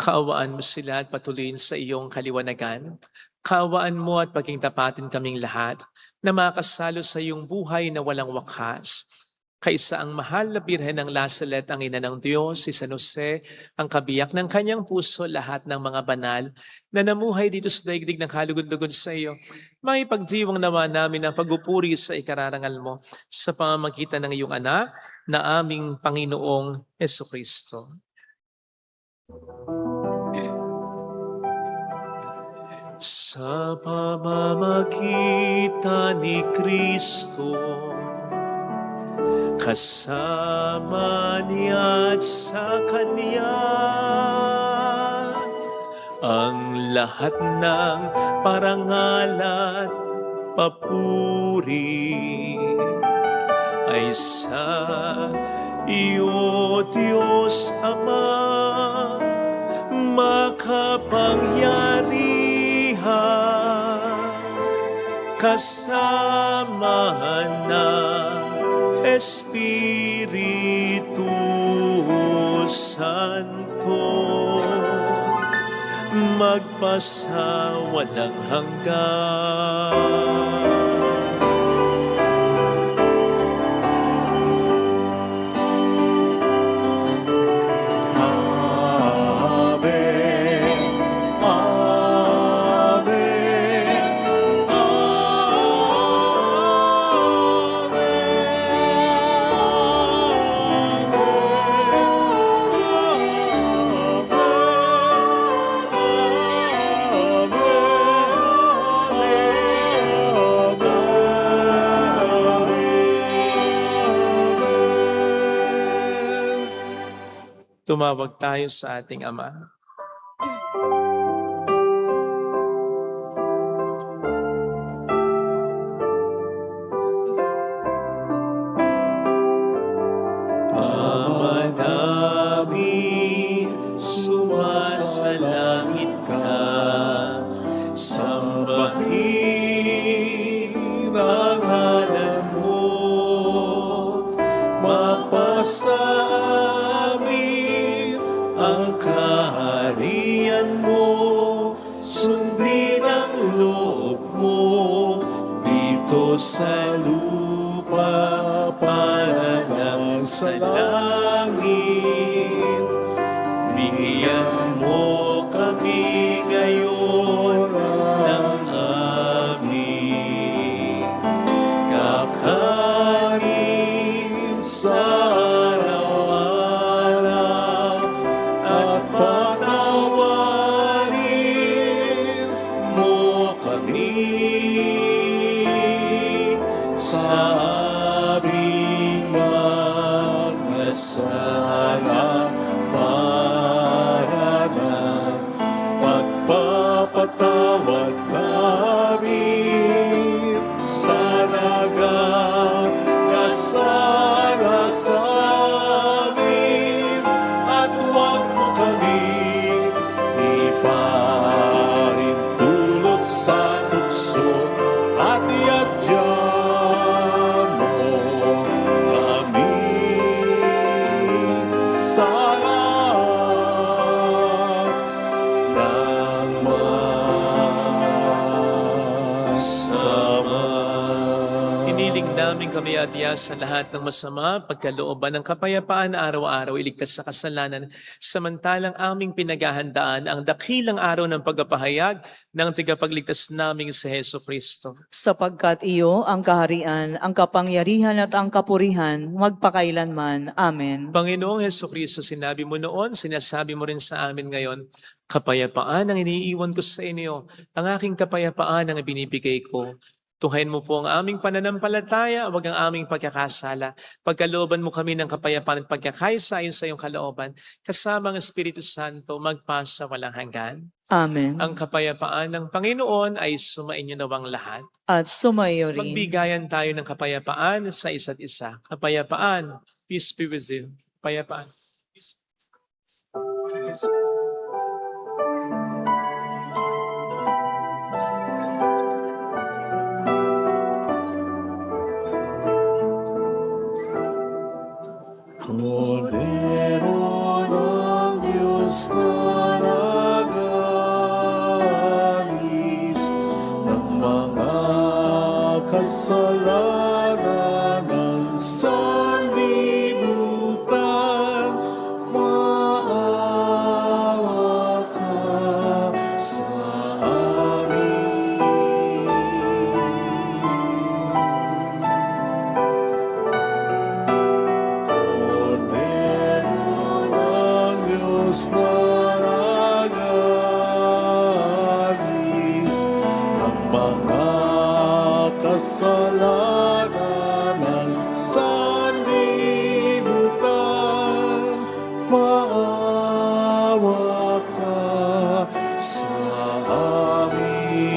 Kaawaan mo sila at patuloyin sa iyong kaliwanagan. Kaawaan mo at paging tapatin kaming lahat na makasalo sa iyong buhay na walang wakas. Kaisa ang mahal na Birhen ng Lazaret, ang ina ng Diyos, si San Jose, ang kabiyak ng kanyang puso, lahat ng mga banal na namuhay dito sa daigdig ng kalugod-lugod sa iyo. Maipagdiwang nawa namin ang pagupuri sa ikararangal mo sa pamamagitan ng iyong anak na aming Panginoong Jesucristo. Sa pamamagitan ni Kristo, kasama niya at sa Kanya, ang lahat ng parangal at papuri ay sa iyo, Diyos Ama, makapangyarihan, kasama ng Espiritu Santo, magpasa walang hanggan. Tumawag tayo sa ating Ama. Ama namin, sumasalangit ka, sambahin ang ngalan mo, mapasa ang kaharian mo, sundin ang loob mo dito sa lupa para nang sa langit. Bigyan mo kami ngayon ng aming kakanin sa sana para ng pagpapatawad namin sa nagkasala sa amin, at huwag mo kami ipahintulot sa tukso at iadyan mo kami sa lahat ng masama. Hiniling namin kami adya sa lahat ng masama, pagkalooban ng kapayapaan na araw-araw iligtas sa kasalanan, samantalang aming pinaghahandaan ang dakilang araw ng pagpapahayag ng tagapagligtas naming si Jesucristo. Sapagkat iyo ang kaharian, ang kapangyarihan at ang kapurihan, magpakailanman. Amen. Panginoong Jesucristo, sinabi mo noon, sinasabi mo rin sa amin ngayon, kapayapaan ang iniiwan ko sa inyo, ang aking kapayapaan ang ibinibigay ko. Tuhayin mo po ang aming pananampalataya, wag ang aming pagkakasala. Pagkalooban mo kami ng kapayapaan at pagkakaisa ayon sa iyong kalooban, kasama ang Espiritu Santo, magpasa walang hanggan. Amen. Ang kapayapaan ng Panginoon ay sumainyo nawang lahat. At sumayo rin. Magbigayan tayo ng kapayapaan sa isa't isa. Kapayapaan. Peace be with you. Kapayapaan. Peace. Peace. Kordero ng Diyos na nag-alis ng mga kasalanan ng sanlibutan, maawa ka sa amin. Kordero ng Diyos na nag-alis ng mga kasalanan ng sanlibutan, maawa ka sa amin.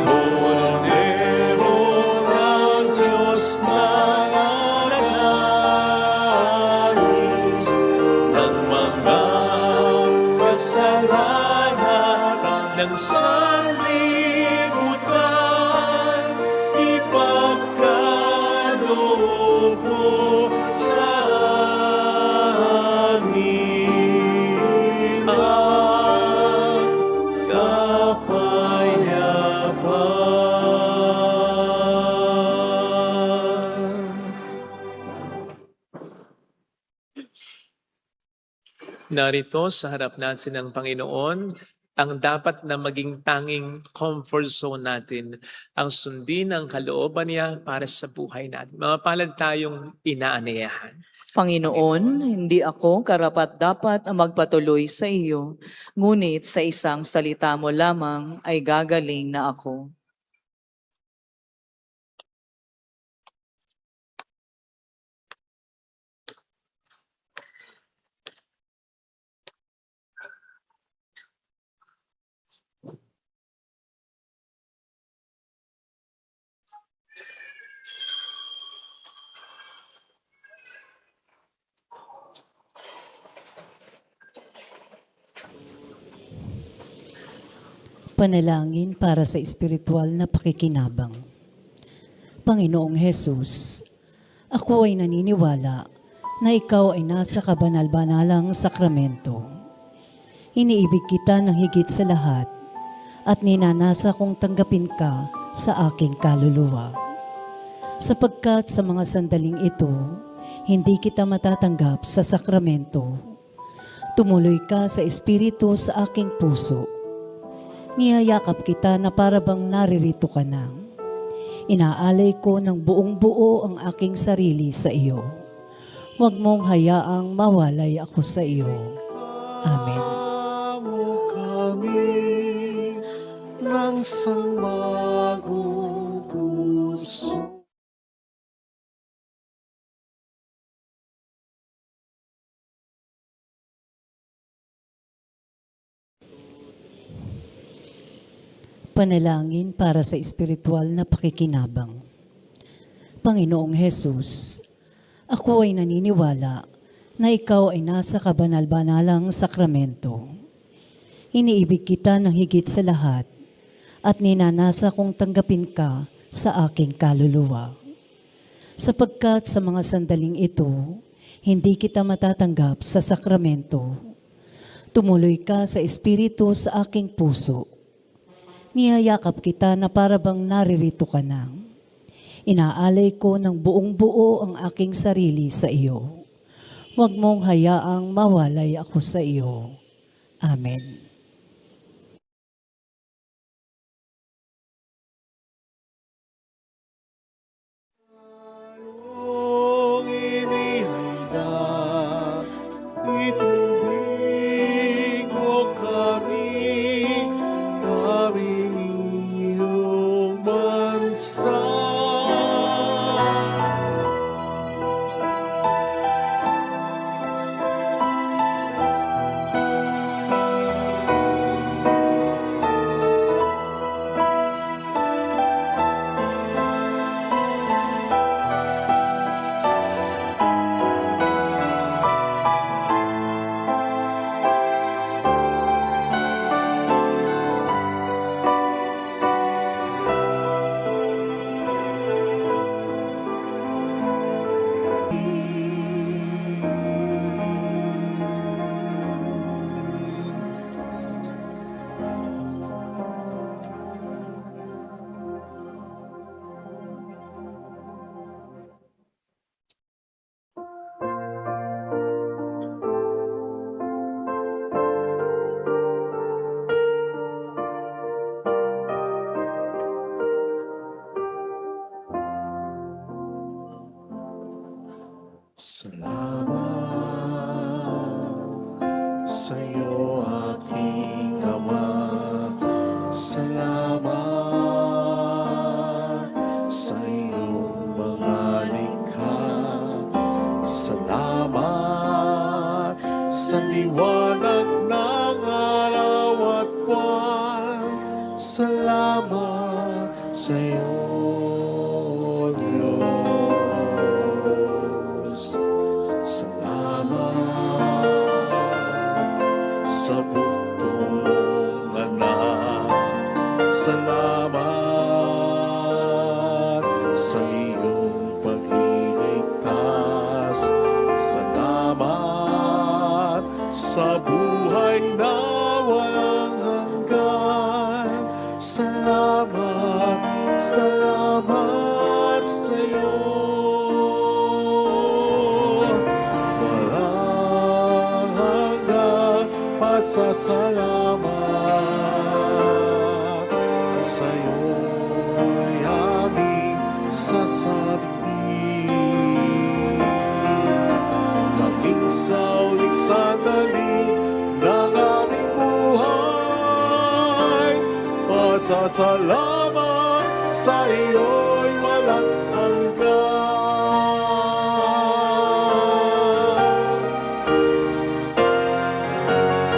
Kordero ng Diyos na nag-alis ng mga kasalanan ng sanlibutan, ipagkaloob mo sa amin ang kapayapaan. Narito sa harap natin ng Panginoon ang dapat na maging tanging comfort zone natin, ang sundin ang kalooban niya para sa buhay natin. Mapalad tayong inaanayahan. Panginoon, hindi ako karapat-dapat ang magpatuloy sa iyo, ngunit sa isang salita mo lamang ay gagaling na ako. Panalangin para sa espiritual na pakikinabang. Panginoong Hesus, ako ay naniniwala na ikaw ay nasa kabanal-banalang sakramento. Iniibig kita ng higit sa lahat at ninanasa kong tanggapin ka sa aking kaluluwa. Sapagkat sa mga sandaling ito, hindi kita matatanggap sa sakramento. Tumuloy ka sa espiritu sa aking puso. Niyayakap kita na para bang naririto ka na. Inaalay ko ng buong buo ang aking sarili sa iyo. Huwag mong hayaang mawalay ako sa iyo. Amen. Mo kami ng sambagong puso. Panalangin para sa espiritual na pakikinabang. Panginoong Hesus, ako ay naniniwala na ikaw ay nasa kabanal-banalang sakramento. Iniibig kita ng higit sa lahat at ninanasa kong tanggapin ka sa aking kaluluwa. Sapagkat sa mga sandaling ito, hindi kita matatanggap sa sakramento. Tumuloy ka sa espiritu sa aking puso. Niyayakap kita na para bang naririto ka na. Inaalay ko ng buong buo ang aking sarili sa iyo. Huwag mong hayaang mawalay ako sa iyo. Amen. Ang inihanda, itindig mo kami, aming iyong bansa. sa liwanag ng araw at buwan. Salamat sa iyo, Diyos. Salamat sa bugtong anak. Salamat sa iyong pagliligtas. Salamat sa buhay na walang hanggan. Salamat, salamat sa iyo. Walang hanggang pasasalamat. Sa iyo'y aming sasabihin. Maging sa uling sandali ng aming buhay, pasasalamat sa iyo'y walang hanggan.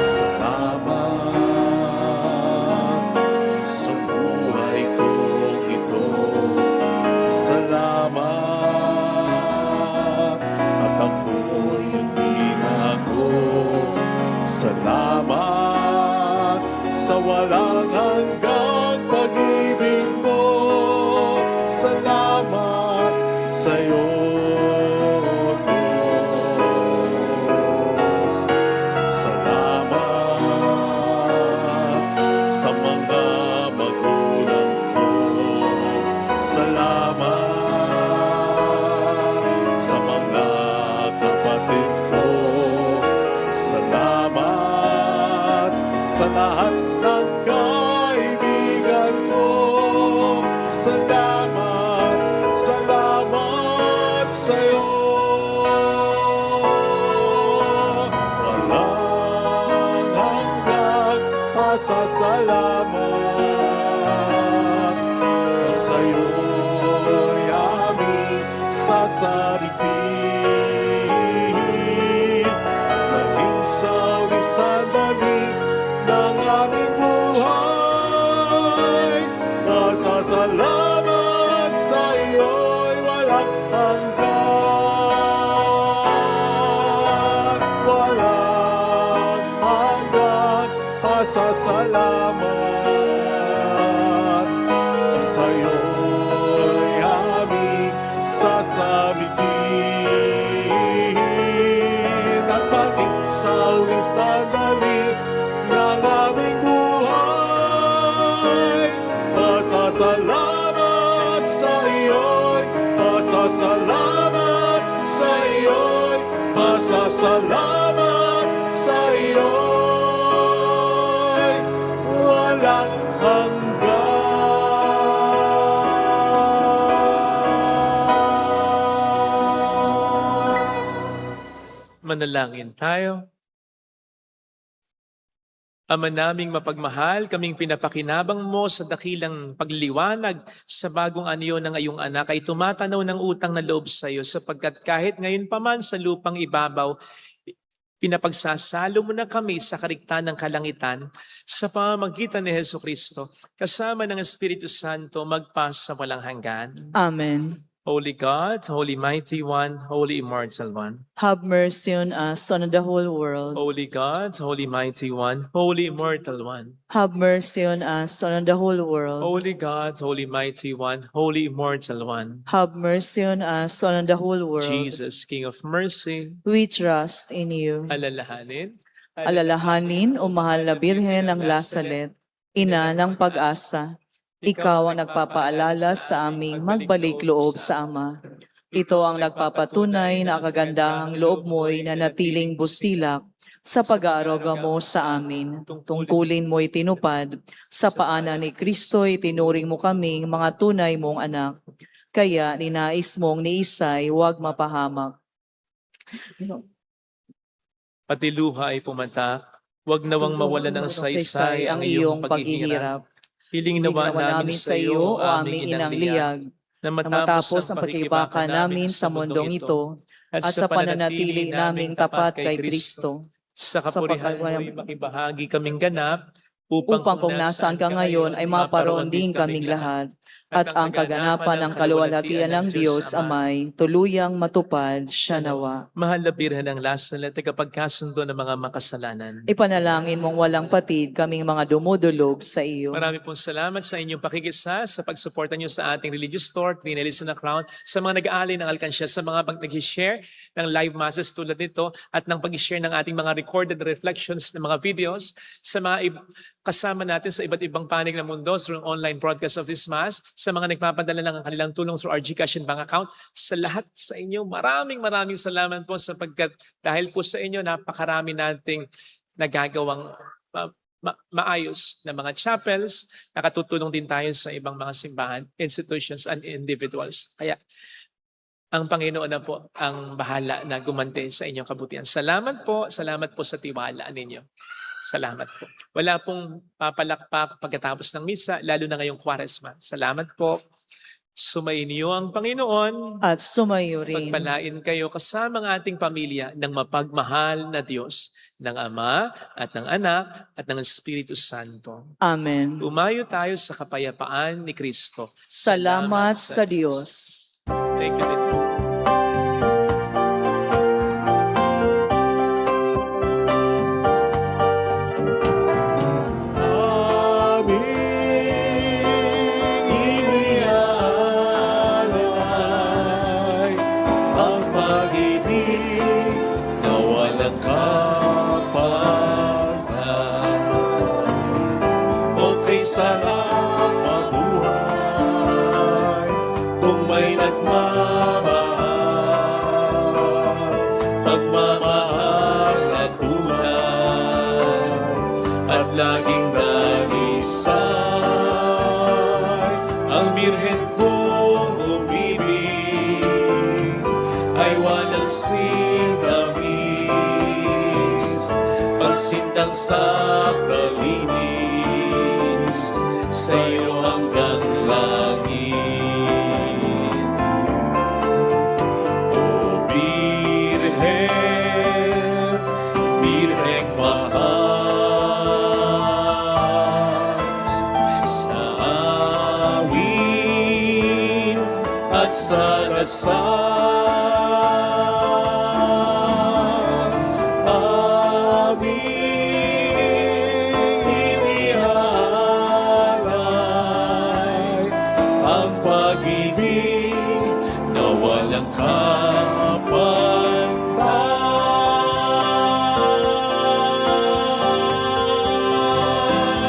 Salamat sa buhay kong ito. Salamat at ako'y binago. Salamat sa walang hanggang pag-ibig mo. Salamat sa iyo, Diyos. Salamat sa mga magulang ko. Salamat sa mga kapatid ko. Salamat sa lahat ng kaibigan ko. Salamat, salamat sa iyo. Walang hanggang pasasalamat. Sa iyo'y aming sasabihin. Maging sa uling sandali ng aming buhay, pasasalamat sa iyo'y walang hanggan. Walang hanggan pasasalamat. Sa iyo'y aming sasabihin. At maging sa uling sandali ng aming buhay, pasasalamat sa iyo'y, pasasalamat sa iyo'y, pasasalamat sa iyo'y walang Manalangin tayo. Ama naming mapagmahal, kaming pinapakinabang mo sa dakilang pagliliwanag sa bagong anyo ng iyong anak ay tumatanaw ng utang na loob sa iyo sapagkat kahit ngayon pa man sa lupang ibabaw, pinapagsasalo mo na kami sa kariktan ng kalangitan sa pamamagitan ni Jesucristo kasama ng Espiritu Santo magpasa walang hanggan. Amen. Holy God, Holy Mighty One, Holy Immortal One. Have mercy on us, Son of the whole world. Holy God, Holy Mighty One, Holy Immortal One. Have mercy on us, Son of the whole world. Holy God, Holy Mighty One, Holy Immortal One. Have mercy on us, Son of the whole world. Jesus, King of Mercy, We trust in you. alalahanin. Alalahanin, o mahal na Birhen ng Lasalet, ina ng pag-asa. Ikaw ang nagpapaalala sa aming magbalik loob sa Ama. Ito ang nagpapatunay na kagandahang loob mo'y nanatiling busilak sa pag-aaruga mo sa amin. Tungkulin mo'y tinupad, sa paanan ni Kristo'y tinuring mo kaming mga tunay mong anak. Kaya ninais mong ni Isay huwag mapahamak. Pati luha ay pumatak. Huwag nawang mawala ng saysay ang iyong paghihirap. Hiling nawa namin sa iyo, o aming inang liyag, na matapos ang pagkikibaka namin sa mundong ito, at sa pananatili naming tapat kay Kristo, sa kapurihan mo'y makibahagi kaming ganap, upang kung nasaan ka ngayon ay maparoon din kaming lahat, at ang kaganapan ng kaluwalhatian ng Diyos Amay tuluyang matupad siya nawa. Mahal na Birhen ng Lasal at tagapagkasundo ng mga makasalanan. Ipanalangin mong walang patid kaming mga dumudulog sa iyo. Marami pong salamat sa inyong pakikisa, sa pagsuporta niyo sa ating religious store, Trinalists na Crown, sa mga nag-aalay ng alkansya, sa mga nag-share ng live masses tulad nito, at ng pag-share ng ating mga recorded reflections ng mga videos, sa mga kasama natin sa iba't ibang panig ng mundo through online broadcast of this Mass, sa mga nagpapadala ng kanilang tulong through our GCash and bank account, sa lahat sa inyo, maraming salamat po sapagkat dahil po sa inyo, napakarami nating nagagawang maayos na mga chapels, nakatutulong din tayo sa ibang mga simbahan, institutions, and individuals. Kaya ang Panginoon na po ang bahala na gumante sa inyong kabutihan. Salamat po sa tiwala ninyo. Salamat po. Wala pong papalakpak pagkatapos ng misa, lalo na ngayong Kwaresma. Salamat po. Sumainyo ang Panginoon. At sumayo rin. Pagpalain kayo kasama ng ating pamilya ng mapagmahal na Diyos, ng Ama at ng Anak at ng Espiritu Santo. Amen. Umayo tayo sa kapayapaan ni Kristo. Salamat sa Diyos. Thank you din po. Aming iniaalay ang pag-ibig na walang kapantay. Okay sarap mabuhay kung may nagmamahal, pagmamahal at tunay, at laging nagisay. Ang birhen kong umibig ay walang sinamis, pagsindang sa kalinis, sa iyo hanggang langit. O Birhen, Birheng mahal, sa awit at sa dasal, aming inihalay ang pag-ibig na walang